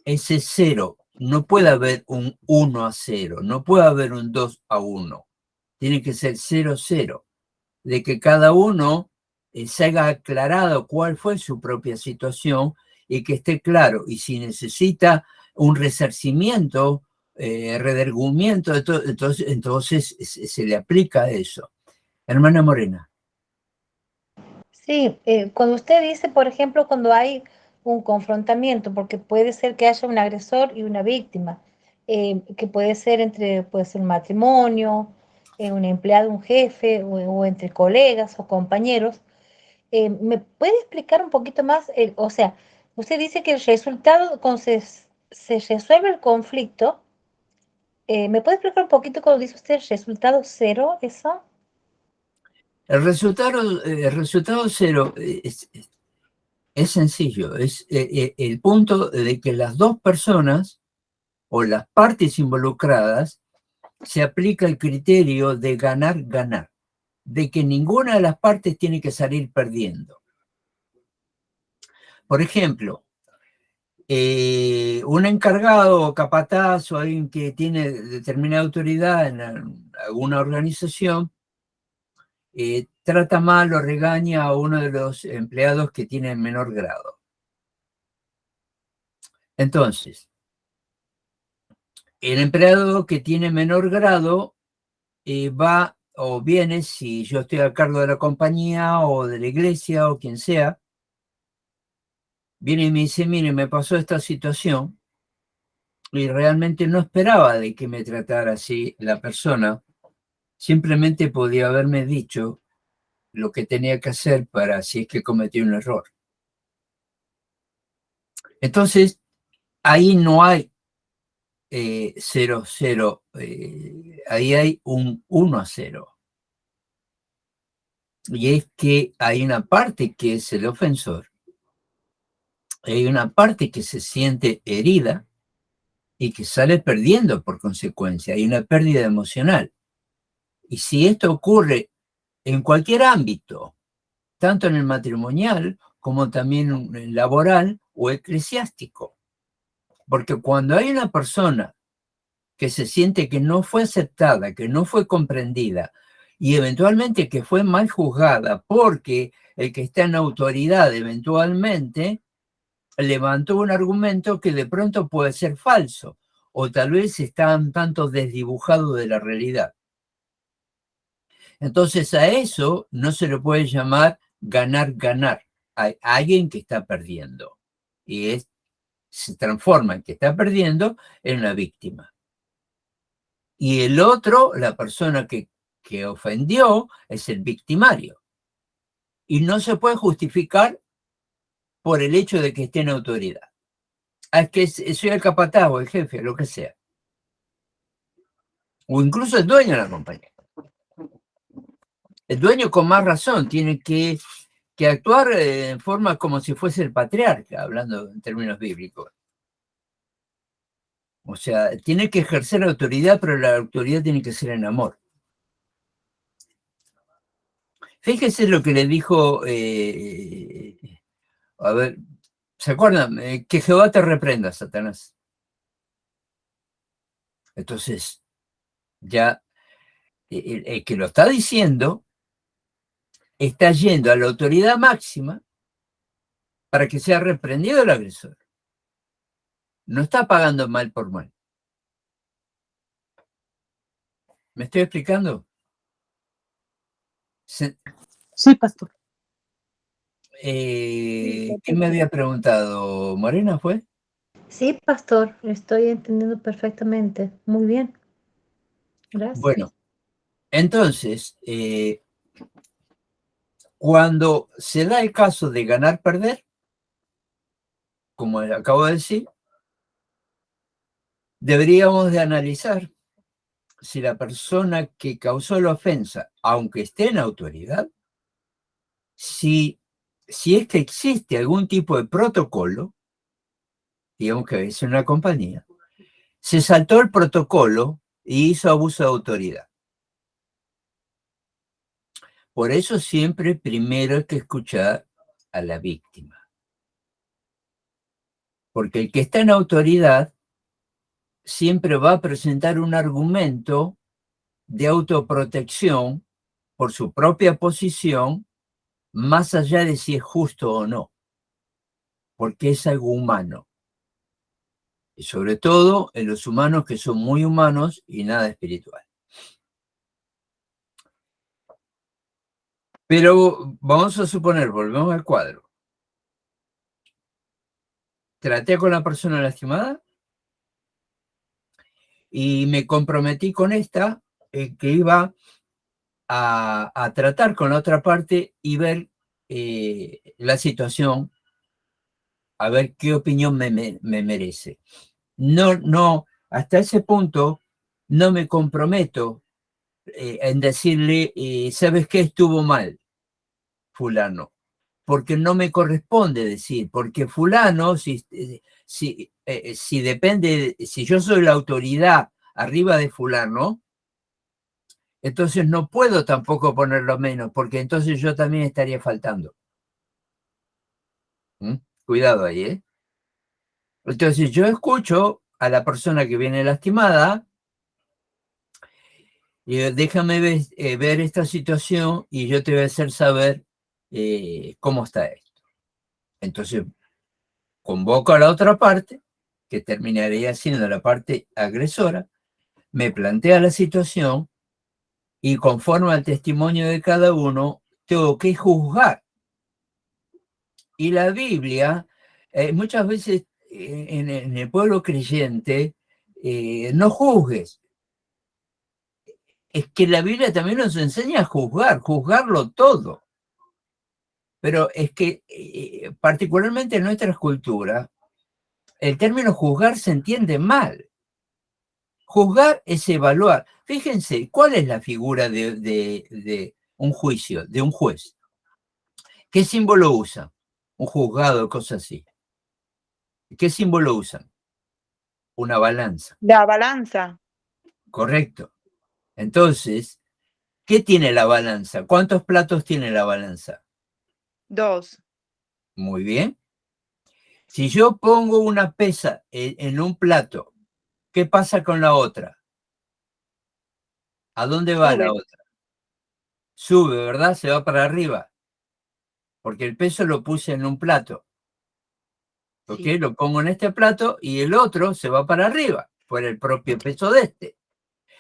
ese cero. No puede haber un 1-0, no puede haber un 2-1. Tiene que ser 0-0, de que cada uno se haya aclarado cuál fue su propia situación y que esté claro. Y si necesita un resarcimiento, redergüimiento, entonces se le aplica eso. Hermana Morena. Sí, cuando usted dice, por ejemplo, cuando hay un confrontamiento, porque puede ser que haya un agresor y una víctima, que puede ser puede ser un matrimonio, un empleado, un jefe, o entre colegas o compañeros, ¿me puede explicar un poquito más? O sea, usted dice que el resultado, cuando se resuelve el conflicto, ¿me puede explicar un poquito cuando dice usted resultado cero, eso? El resultado cero es sencillo, es el punto de que las dos personas o las partes involucradas se aplica el criterio de ganar, ganar, de que ninguna de las partes tiene que salir perdiendo. Por ejemplo, un encargado o capataz o alguien que tiene determinada autoridad en alguna organización trata mal o regaña a uno de los empleados que tiene menor grado. Entonces, el empleado que tiene menor grado va o viene, si yo estoy a cargo de la compañía o de la iglesia o quien sea, viene y me dice, mire, me pasó esta situación y realmente no esperaba de que me tratara así la persona, simplemente podía haberme dicho lo que tenía que hacer para si es que cometí un error. Entonces, ahí no hay 0-0, ahí hay un 1-0. Y es que hay una parte que es el ofensor, hay una parte que se siente herida y que sale perdiendo por consecuencia, hay una pérdida emocional. Y si esto ocurre en cualquier ámbito, tanto en el matrimonial como también en el laboral o eclesiástico. Porque cuando hay una persona que se siente que no fue aceptada, que no fue comprendida y eventualmente que fue mal juzgada porque el que está en autoridad eventualmente levantó un argumento que de pronto puede ser falso o tal vez está un tanto desdibujado de la realidad. Entonces a eso no se le puede llamar ganar. Hay alguien que está perdiendo y se transforma en que está perdiendo en la víctima. Y el otro, la persona que ofendió, es el victimario. Y no se puede justificar por el hecho de que esté en autoridad. Es que soy el capataz o el jefe, lo que sea. O incluso el dueño de la compañía. El dueño con más razón tiene que actuar en forma como si fuese el patriarca, hablando en términos bíblicos. O sea, tiene que ejercer autoridad, pero la autoridad tiene que ser en amor. Fíjese lo que le dijo, a ver, ¿se acuerdan? Que Jehová te reprenda, Satanás. Entonces, ya el que lo está diciendo está yendo a la autoridad máxima para que sea reprendido el agresor. No está pagando mal por mal. ¿Me estoy explicando? Sí, pastor. ¿Quién me había preguntado? ¿Morena fue? Sí, pastor, estoy entendiendo perfectamente. Muy bien. Gracias. Bueno, entonces, cuando se da el caso de ganar-perder, como acabo de decir, deberíamos de analizar si la persona que causó la ofensa, aunque esté en autoridad, si es que existe algún tipo de protocolo, digamos que es una compañía, se saltó el protocolo y hizo abuso de autoridad. Por eso siempre primero hay que escuchar a la víctima. Porque el que está en autoridad siempre va a presentar un argumento de autoprotección por su propia posición, más allá de si es justo o no, porque es algo humano. Y sobre todo en los humanos que son muy humanos y nada espiritual. Pero vamos a suponer, volvemos al cuadro. Traté con la persona lastimada y me comprometí con esta que iba a tratar con la otra parte y ver la situación, a ver qué opinión me merece. No, hasta ese punto no me comprometo en decirle, ¿sabes qué? Estuvo mal, fulano, porque no me corresponde decir, porque fulano, si depende, si yo soy la autoridad arriba de fulano, entonces no puedo tampoco ponerlo menos, porque entonces yo también estaría faltando. Cuidado ahí, ¿eh? Entonces yo escucho a la persona que viene lastimada y déjame ver esta situación y yo te voy a hacer saber cómo está esto. Entonces convoco a la otra parte, que terminaría siendo la parte agresora, me plantea la situación y conforme al testimonio de cada uno, tengo que juzgar. Y la Biblia, muchas veces en el pueblo creyente, no juzgues. Es que la Biblia también nos enseña a juzgarlo todo. Pero es que, particularmente en nuestra cultura, el término juzgar se entiende mal. Juzgar es evaluar. Fíjense, ¿cuál es la figura de un juicio, de un juez? ¿Qué símbolo usa? Un juzgado, cosas así. ¿Qué símbolo usan? Una balanza. La balanza. Correcto. Entonces, ¿qué tiene la balanza? ¿Cuántos platos tiene la balanza? 2. Muy bien. Si yo pongo una pesa en un plato, ¿qué pasa con la otra? ¿A dónde va la Sube. otra? Sube, ¿verdad? Se va para arriba. Porque el peso lo puse en un plato. ¿Ok? Sí. Lo pongo en este plato y el otro se va para arriba por el propio peso de este.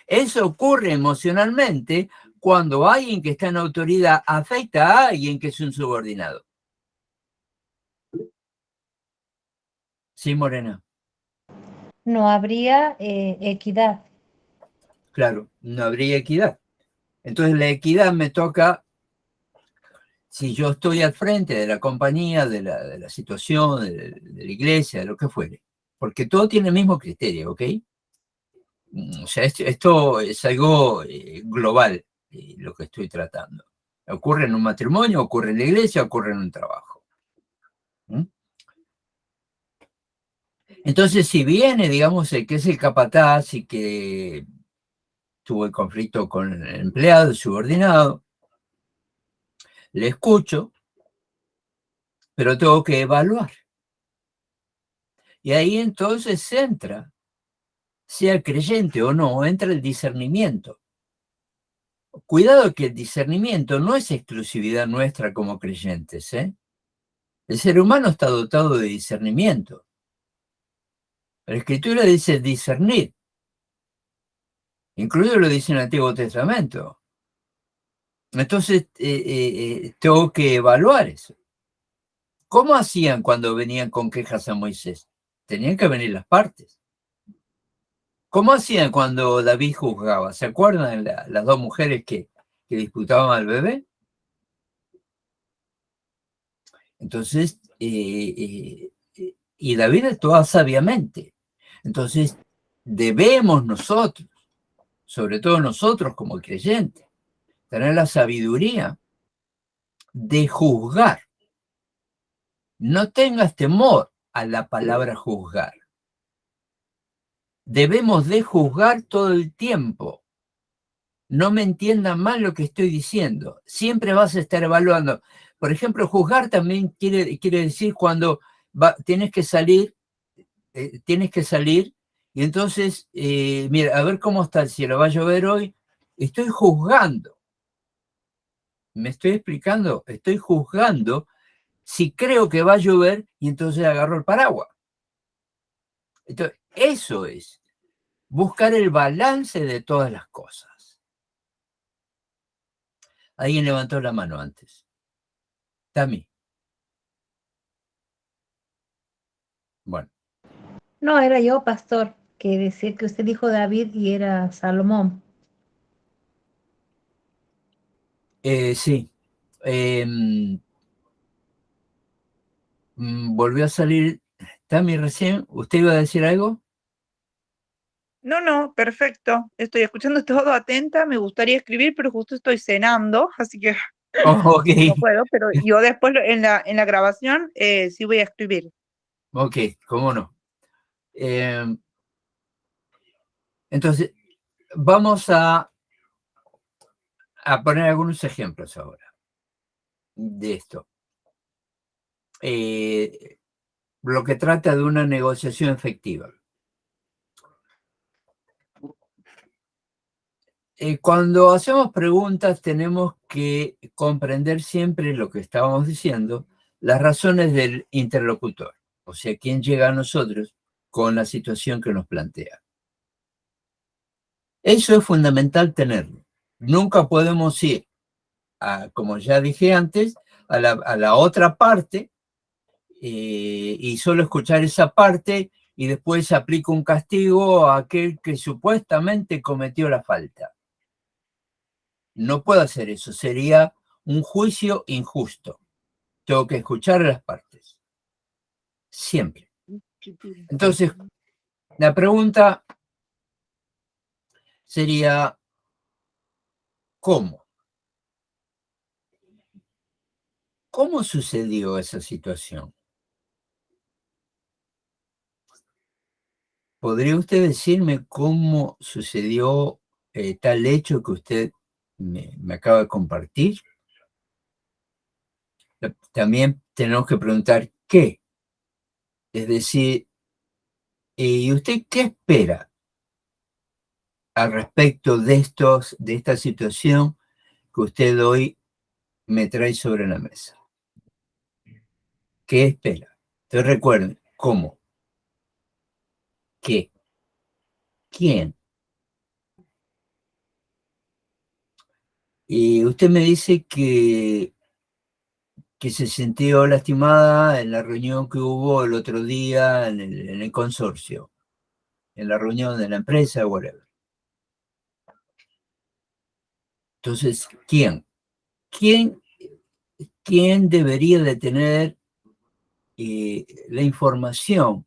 Eso ocurre emocionalmente cuando alguien que está en autoridad afecta a alguien que es un subordinado. Sí, Morena. No habría equidad. Claro, no habría equidad. Entonces la equidad me toca si yo estoy al frente de la compañía, de la situación, de la iglesia, de lo que fuere. Porque todo tiene el mismo criterio, ¿ok? O sea, esto es algo global, lo que estoy tratando. Ocurre en un matrimonio, ocurre en la iglesia, ocurre en un trabajo. ¿Mm? Entonces, si viene, digamos, el que es el capataz y que tuvo el conflicto con el empleado, el subordinado, le escucho, pero tengo que evaluar. Y ahí entonces entra, sea creyente o no, entra el discernimiento. Cuidado que el discernimiento no es exclusividad nuestra como creyentes, ¿eh? El ser humano está dotado de discernimiento. La Escritura dice discernir. Incluso lo dice en el Antiguo Testamento. Entonces, tengo que evaluar eso. ¿Cómo hacían cuando venían con quejas a Moisés? Tenían que venir las partes. ¿Cómo hacían cuando David juzgaba? ¿Se acuerdan las dos mujeres que disputaban al bebé? Entonces, y David actuaba sabiamente. Entonces, debemos nosotros, sobre todo nosotros como creyentes, tener la sabiduría de juzgar. No tengas temor a la palabra juzgar. Debemos de juzgar todo el tiempo. No me entiendan mal lo que estoy diciendo. Siempre vas a estar evaluando. Por ejemplo, juzgar también quiere decir cuando tienes que salir y entonces, mira, a ver cómo está el cielo. ¿Va a llover hoy? Estoy juzgando. ¿Me estoy explicando? Estoy juzgando si creo que va a llover y entonces agarro el paraguas. Entonces, eso es buscar el balance de todas las cosas. Alguien levantó la mano antes. Tami. Bueno. No, era yo, pastor, que decía que usted dijo David y era Salomón. Sí. Volvió a salir Tami recién. ¿Usted iba a decir algo? No, perfecto. Estoy escuchando todo atenta. Me gustaría escribir, pero justo estoy cenando, así que Oh, ok. no puedo. Pero yo después en la grabación sí voy a escribir. Ok, cómo no. Entonces, vamos a poner algunos ejemplos ahora de esto. Lo que trata de una negociación efectiva. Cuando hacemos preguntas tenemos que comprender siempre lo que estábamos diciendo, las razones del interlocutor, o sea, quién llega a nosotros con la situación que nos plantea. Eso es fundamental tenerlo. Nunca podemos ir, como ya dije antes, a la otra parte y solo escuchar esa parte y después aplica un castigo a aquel que supuestamente cometió la falta. No puedo hacer eso, sería un juicio injusto. Tengo que escuchar las partes. Siempre. Entonces, la pregunta sería, ¿cómo? ¿Cómo sucedió esa situación? ¿Podría usted decirme cómo sucedió tal hecho que usted me acaba de compartir? También tenemos que preguntar qué. Es decir, ¿y usted qué espera al respecto de esta situación que usted hoy me trae sobre la mesa? ¿Qué espera? Entonces recuerden, ¿cómo? ¿Qué? ¿Quién? Y usted me dice que se sintió lastimada en la reunión que hubo el otro día en el consorcio, en la reunión de la empresa, whatever. Entonces, ¿quién? ¿Quién debería de tener la información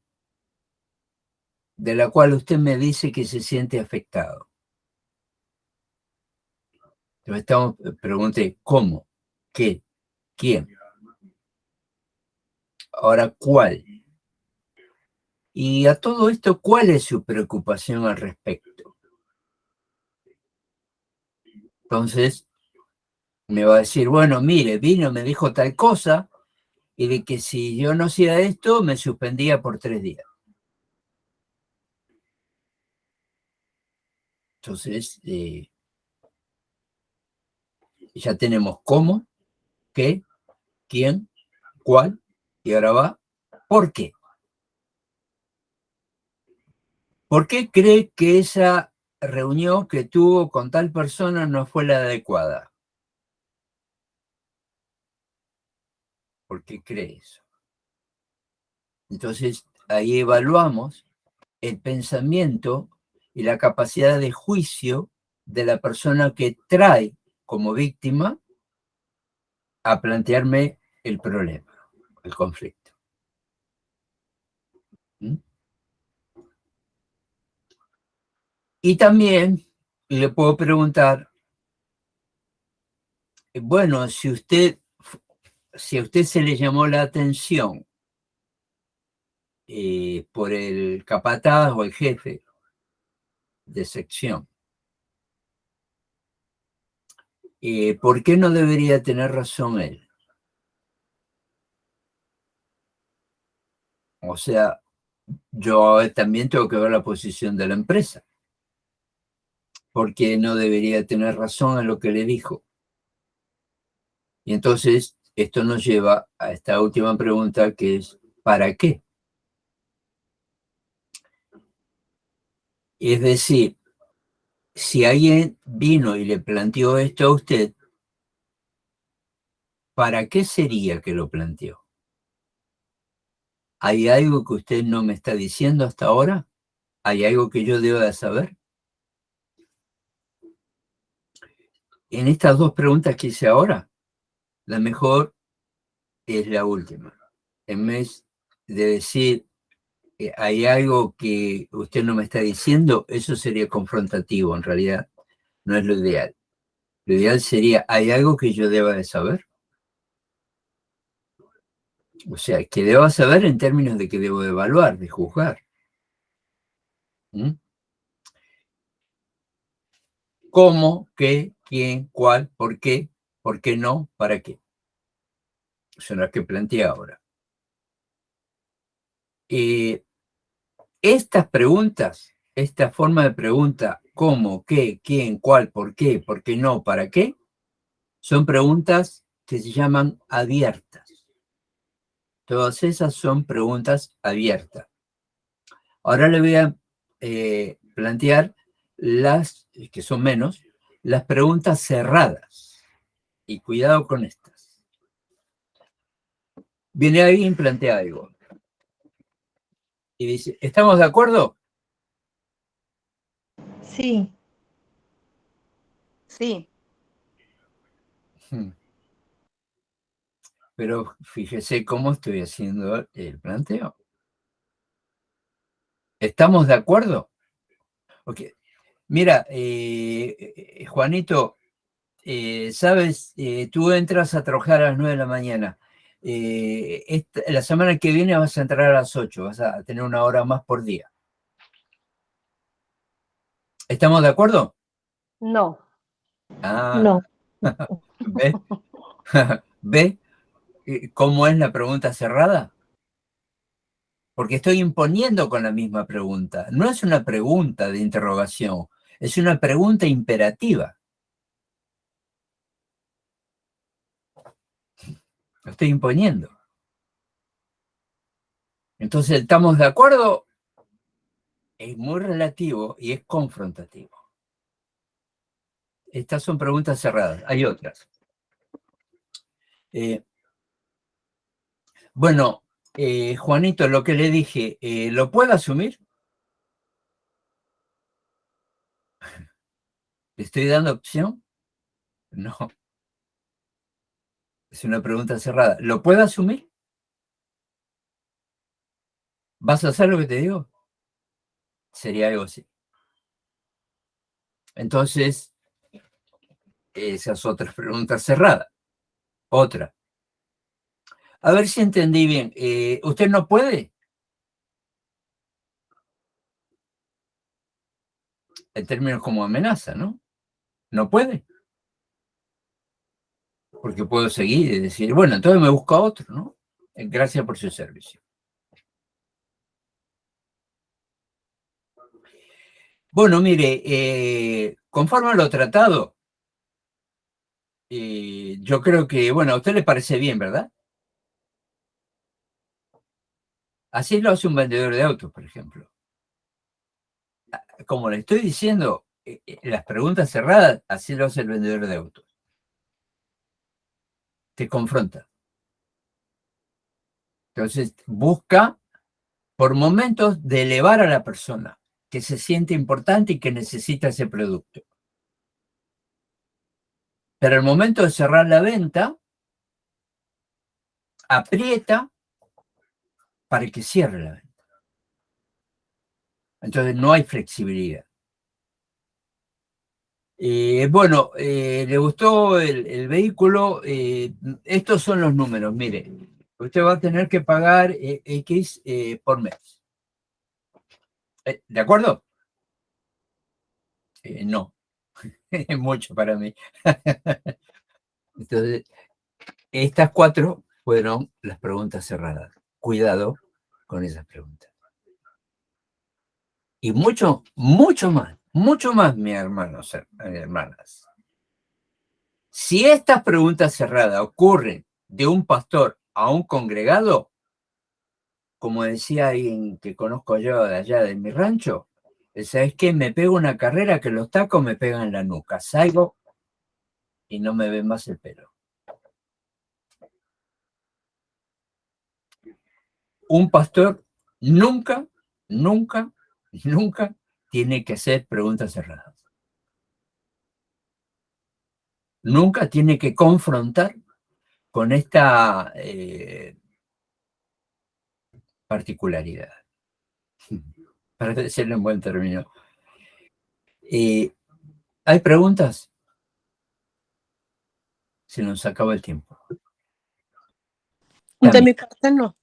de la cual usted me dice que se siente afectado? Entonces pregunté, ¿cómo? ¿Qué? ¿Quién? Ahora, ¿cuál? Y a todo esto, ¿cuál es su preocupación al respecto? Entonces, me va a decir, bueno, mire, vino, me dijo tal cosa, y de que si yo no hacía esto, me suspendía por 3 días. Entonces, ya tenemos cómo, qué, quién, cuál, y ahora va, ¿por qué? ¿Por qué cree que esa reunión que tuvo con tal persona no fue la adecuada? ¿Por qué cree eso? Entonces, ahí evaluamos el pensamiento y la capacidad de juicio de la persona que trae como víctima a plantearme el problema, el conflicto. ¿Mm? Y también le puedo preguntar, bueno, si a usted se le llamó la atención por el capataz o el jefe de sección, ¿por qué no debería tener razón él? O sea, yo también tengo que ver la posición de la empresa. ¿Por qué no debería tener razón en lo que le dijo? Y entonces, esto nos lleva a esta última pregunta, que es, ¿para qué? Es decir, si alguien vino y le planteó esto a usted, ¿para qué sería que lo planteó? ¿Hay algo que usted no me está diciendo hasta ahora? ¿Hay algo que yo deba de saber? En estas dos preguntas que hice ahora, la mejor es la última. En vez de decir, hay algo que usted no me está diciendo, eso sería confrontativo, en realidad no es lo ideal. Lo ideal sería, ¿hay algo que yo deba de saber? O sea, que deba saber en términos de que debo de evaluar, de juzgar. ¿Mm? ¿Cómo? ¿Qué? ¿Quién? ¿Cuál? ¿Por qué? ¿Por qué no? ¿Para qué? Son las que planteé ahora. Estas preguntas, esta forma de pregunta, ¿cómo? ¿Qué? ¿Quién? ¿Cuál? ¿Por qué? ¿Por qué no? ¿Para qué? Son preguntas que se llaman abiertas. Todas esas son preguntas abiertas. Ahora le voy a plantear las, que son menos, las preguntas cerradas. Y cuidado con estas. Viene alguien y plantea algo. Y dice, ¿estamos de acuerdo? Sí, Sí, Pero fíjese cómo estoy haciendo el planteo. ¿Estamos de acuerdo? Ok. Mira, Juanito, sabes, tú entras a trabajar a las 9 de la mañana. La semana que viene vas a entrar a las 8, vas a tener 1 hora más por día. ¿Estamos de acuerdo? No. Ah, no. ¿ve? ¿Ve? ¿Cómo es la pregunta cerrada? Porque estoy imponiendo con la misma pregunta. No es una pregunta de interrogación, es una pregunta imperativa. Lo estoy imponiendo. Entonces, ¿estamos de acuerdo? Es muy relativo y es confrontativo. Estas son preguntas cerradas. Hay otras. Bueno, Juanito, lo que le dije, ¿lo puedo asumir? ¿Le estoy dando opción? No. Es una pregunta cerrada. ¿Lo puedo asumir? ¿Vas a hacer lo que te digo? Sería algo así. Entonces, esa es otra pregunta cerrada. Otra. A ver si entendí bien. ¿Usted no puede? En términos como amenaza, ¿no? No puede. Porque puedo seguir y decir, bueno, entonces me busco a otro, ¿no? Gracias por su servicio. Bueno, mire, conforme a lo tratado, yo creo que, bueno, a usted le parece bien, ¿verdad? Así lo hace un vendedor de autos, por ejemplo. Como le estoy diciendo, las preguntas cerradas, así lo hace el vendedor de autos. Te confronta. Entonces, busca por momentos de elevar a la persona que se siente importante y que necesita ese producto. Pero al momento de cerrar la venta, aprieta para que cierre la venta. Entonces no hay flexibilidad. Bueno, ¿le gustó el vehículo? Estos son los números, mire. Usted va a tener que pagar X por mes. ¿De acuerdo? No, es mucho para mí. Entonces, estas 4 fueron las preguntas cerradas. Cuidado con esas preguntas. Y mucho más, mis hermanos, hermanas. Si estas preguntas cerradas ocurren de un pastor a un congregado, como decía alguien que conozco yo de allá de mi rancho, ¿sabes qué? Me pego una carrera que los tacos me pegan en la nuca. Salgo y no me ven más el pelo. Un pastor nunca tiene que hacer preguntas cerradas. Nunca tiene que confrontar con esta particularidad, para decirlo en buen término. ¿Hay preguntas? Se nos acaba el tiempo. De Tami, mi parte, no.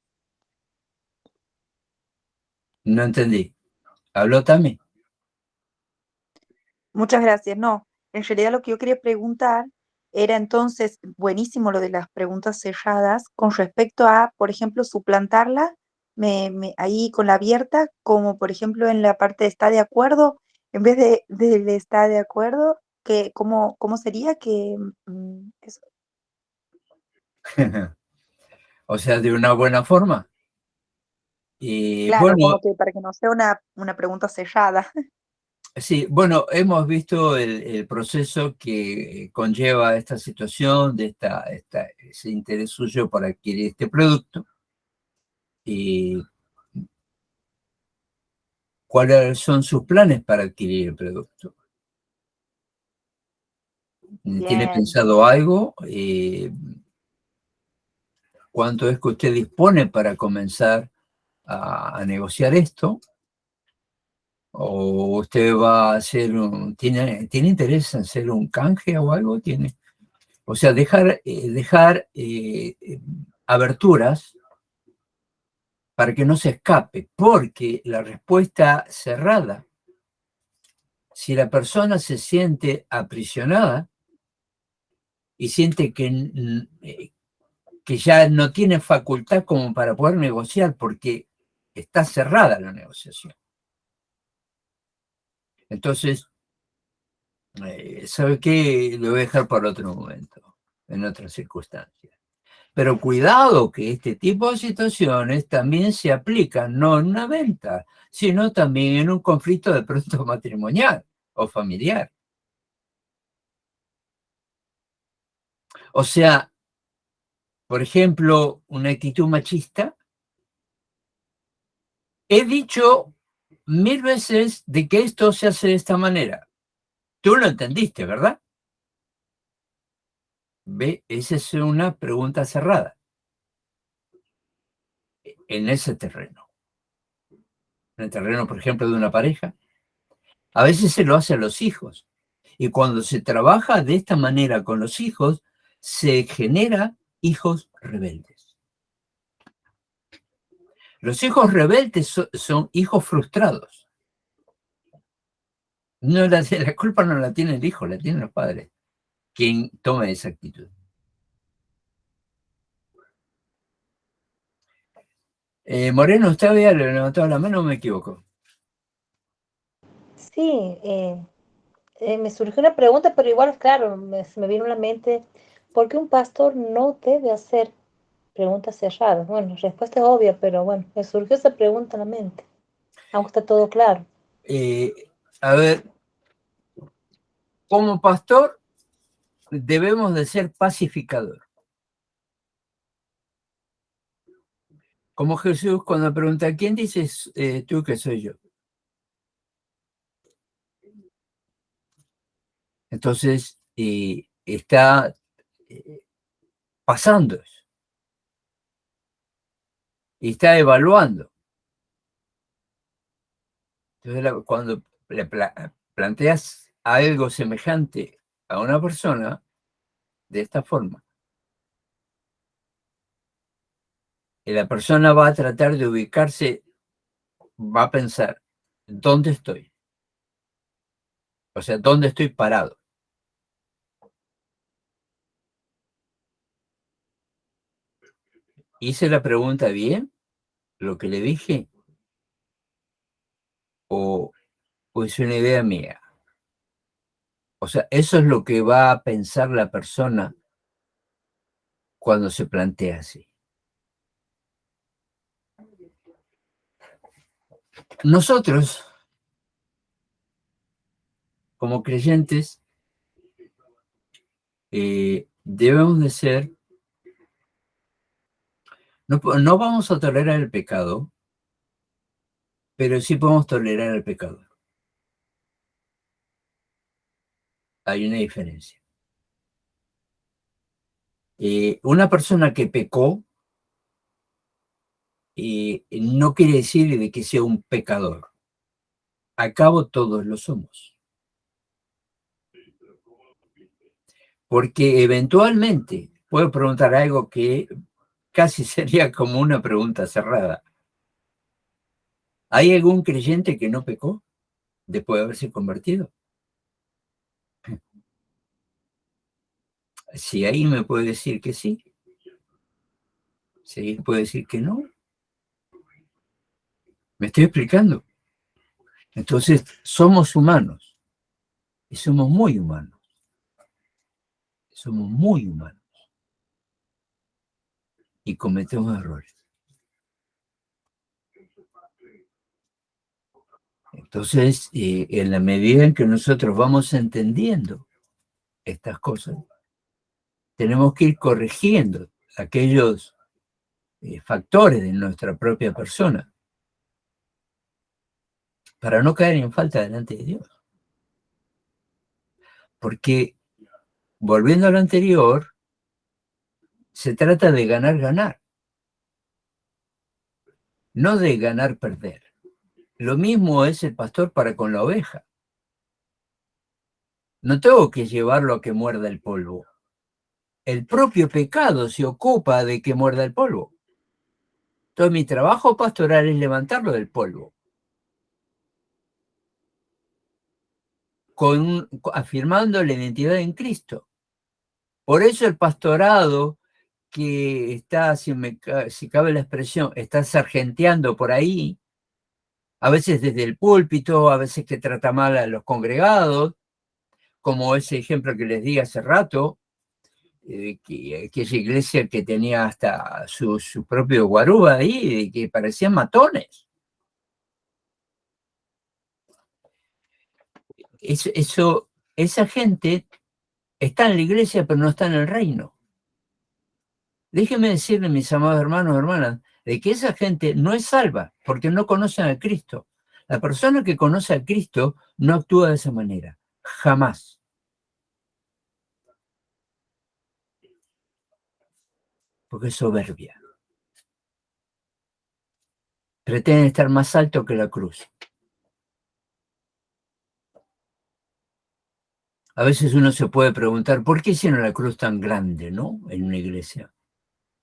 no entendí. ¿Habló Tami? Muchas gracias. No, en realidad lo que yo quería preguntar era entonces, buenísimo lo de las preguntas cerradas, con respecto a, por ejemplo, suplantarla ahí con la abierta, como por ejemplo en la parte de está de acuerdo, en vez de está de acuerdo, ¿cómo sería que eso? O sea, de una buena forma. Claro, Bueno, como que para que no sea una pregunta cerrada. sí, bueno, hemos visto el proceso que conlleva esta situación, de ese interés suyo por adquirir este producto. Y cuáles son sus planes para adquirir el producto. ¿Tiene Bien, pensado algo? ¿Cuánto es que usted dispone para comenzar a negociar esto? ¿O usted va a hacer tiene interés en hacer un canje o algo? O sea, dejar aberturas para que no se escape, porque la respuesta cerrada, si la persona se siente aprisionada y siente que que ya no tiene facultad como para poder negociar porque está cerrada la negociación. Entonces, ¿sabe qué? Lo voy a dejar para otro momento, en otras circunstancias. Pero cuidado que este tipo de situaciones también se aplican no en una venta, sino también en un conflicto de pronto matrimonial o familiar. O sea, por ejemplo, una actitud machista. He dicho 1000 veces de que esto se hace de esta manera. Tú lo entendiste, ¿verdad? Ve, esa es una pregunta cerrada en ese terreno. En el terreno, por ejemplo, de una pareja. A veces se lo hace a los hijos. Y cuando se trabaja de esta manera con los hijos, se genera hijos rebeldes. Los hijos rebeldes son hijos frustrados. No, la culpa no la tiene el hijo, la tienen los padres, quien toma esa actitud. Moreno, ¿usted había levantado la mano o me equivoco? Sí, me surgió una pregunta, pero igual, claro, se me vino a la mente, ¿por qué un pastor no debe hacer preguntas cerradas? Bueno, la respuesta es obvia, pero bueno, me surgió esa pregunta en la mente, aunque está todo claro. A ver, como pastor debemos de ser pacificador. Como Jesús cuando pregunta, ¿quién dices tú que soy yo? Entonces, está pasando eso. Y está evaluando. Entonces, cuando le planteas algo semejante a una persona de esta forma, la persona va a tratar de ubicarse, va a pensar, ¿dónde estoy? O sea, ¿dónde estoy parado? ¿Hice la pregunta bien? ¿Lo que le dije? ¿O es una idea mía? O sea, eso es lo que va a pensar la persona cuando se plantea así. Nosotros, como creyentes, debemos de ser, no vamos a tolerar el pecado, pero sí podemos tolerar el pecador. Hay una diferencia. Una persona que pecó no quiere decir de que sea un pecador. Al cabo todos lo somos. Porque eventualmente puedo preguntar algo que casi sería como una pregunta cerrada. ¿Hay algún creyente que no pecó después de haberse convertido? Si ahí me puede decir que sí, si ahí puede decir que no. ¿Me estoy explicando? Entonces, somos humanos y somos muy humanos. Somos muy humanos y cometemos errores. Entonces, en la medida en que nosotros vamos entendiendo estas cosas, tenemos que ir corrigiendo aquellos factores de nuestra propia persona para no caer en falta delante de Dios. Porque, volviendo a lo anterior, se trata de ganar, no de ganar-perder. Lo mismo es el pastor para con la oveja. No tengo que llevarlo a que muerda el polvo. El propio pecado se ocupa de que muerda el polvo. Entonces mi trabajo pastoral es levantarlo del polvo, afirmando la identidad en Cristo. Por eso el pastorado que está, si cabe la expresión, está sargenteando por ahí, a veces desde el púlpito, a veces que trata mal a los congregados, como ese ejemplo que les di hace rato, que aquella iglesia que tenía hasta su propio guarúa ahí, que parecían matones. Esa gente está en la iglesia, pero no está en el reino. Déjenme decirle, mis amados hermanos y hermanas, de que esa gente no es salva, porque no conocen a Cristo. La persona que conoce a Cristo no actúa de esa manera, jamás. Porque es soberbia. Pretende estar más alto que la cruz. A veces uno se puede preguntar, ¿por qué hicieron la cruz tan grande, no? En una iglesia.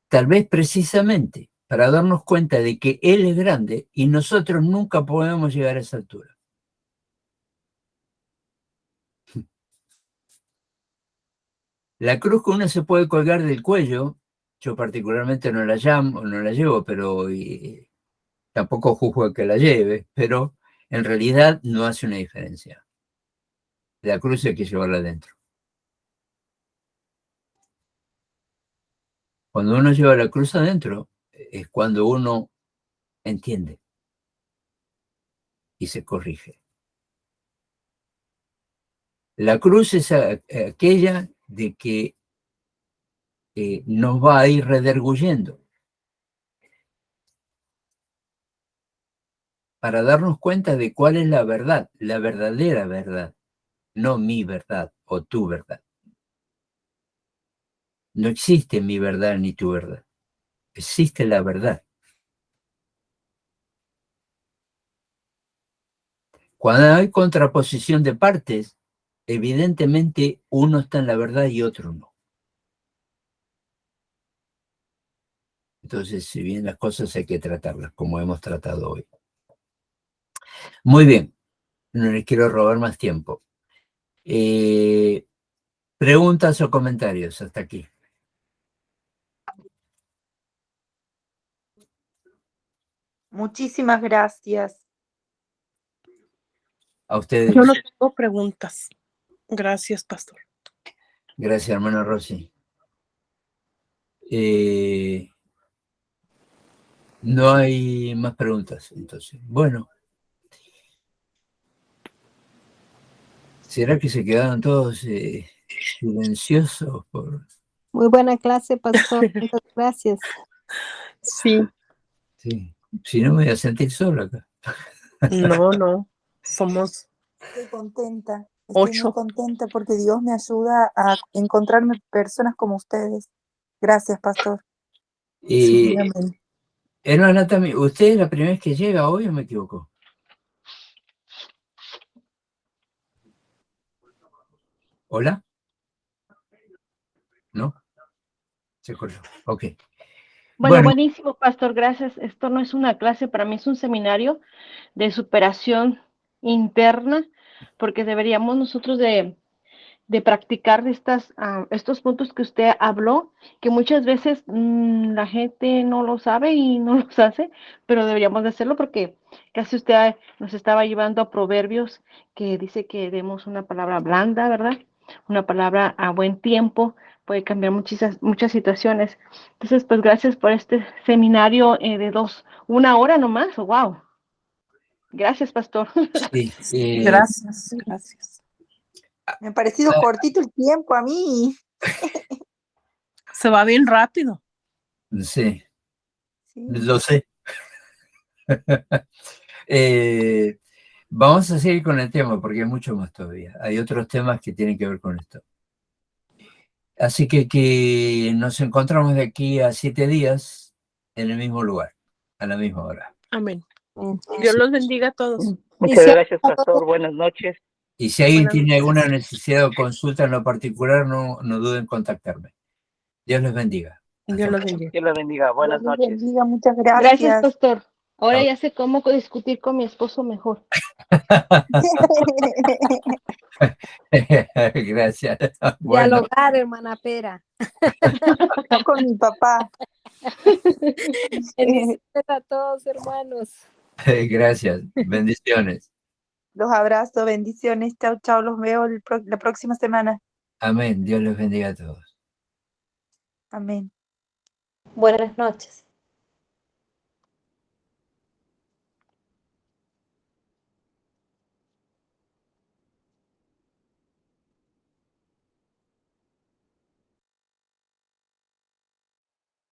Tal vez precisamente para darnos cuenta de que Él es grande y nosotros nunca podemos llegar a esa altura. La cruz que uno se puede colgar del cuello, yo particularmente no la llevo, pero tampoco juzgo a que la lleve, pero en realidad no hace una diferencia. La cruz hay que llevarla adentro. Cuando uno lleva la cruz adentro, es cuando uno entiende y se corrige. La cruz es aquella de que nos va a ir rederguyendo para darnos cuenta de cuál es la verdad, la verdadera verdad, no mi verdad o tu verdad. No existe mi verdad ni tu verdad, existe la verdad. Cuando hay contraposición de partes, evidentemente uno está en la verdad y otro no. Entonces, si bien las cosas hay que tratarlas como hemos tratado hoy. Muy bien, no les quiero robar más tiempo. Preguntas o comentarios hasta aquí. Muchísimas gracias. A ustedes. Yo no tengo preguntas. Gracias, pastor. Gracias, hermana Rosy. No hay más preguntas, entonces. Bueno. ¿Será que se quedaron todos silenciosos? Muy buena clase, pastor. Muchas gracias. Sí. Sí. Si no, me voy a sentir solo acá. No. Somos Estoy contenta. Estoy 8. muy contenta porque Dios me ayuda a encontrarme personas como ustedes. Gracias, pastor. Sí, amén. Hermana Tami, ¿usted es la primera vez que llega hoy o me equivoco? ¿Hola? ¿No? Se cortó. Ok. Bueno, buenísimo, pastor, gracias. Esto no es una clase, para mí es un seminario de superación interna, porque deberíamos nosotros de practicar estos puntos que usted habló, que muchas veces la gente no lo sabe y no los hace, pero deberíamos de hacerlo porque casi usted nos estaba llevando a Proverbios, que dice que demos una palabra blanda, ¿verdad? Una palabra a buen tiempo, puede cambiar muchas situaciones. Entonces, pues gracias por este seminario de 1 hora nomás. ¡Wow! Gracias, pastor. Sí, Gracias. Me ha parecido cortito el tiempo a mí. Se va bien rápido. Sí. Sí. Lo sé. Vamos a seguir con el tema porque hay mucho más todavía. Hay otros temas que tienen que ver con esto. Así que nos encontramos de aquí a 7 días en el mismo lugar, a la misma hora. Amén. Dios los bendiga a todos. Muchas gracias, pastor. Buenas noches. Y si alguien Buenas tiene noches. alguna necesidad o consulta en lo particular, no duden en contactarme. Dios les bendiga. Dios los bendiga. Dios la bendiga. Buenas Dios los noches. bendiga, muchas Gracias, gracias. pastor. Ahora ya sé cómo discutir con mi esposo mejor. Gracias. Bueno, Dialogar, hermana Pera. No con mi papá. Bendiciones a todos, hermanos. gracias. Bendiciones. Los abrazo, bendiciones. Chao, chao. Los veo la próxima semana. Amén. Dios les bendiga a todos. Amén. Buenas noches.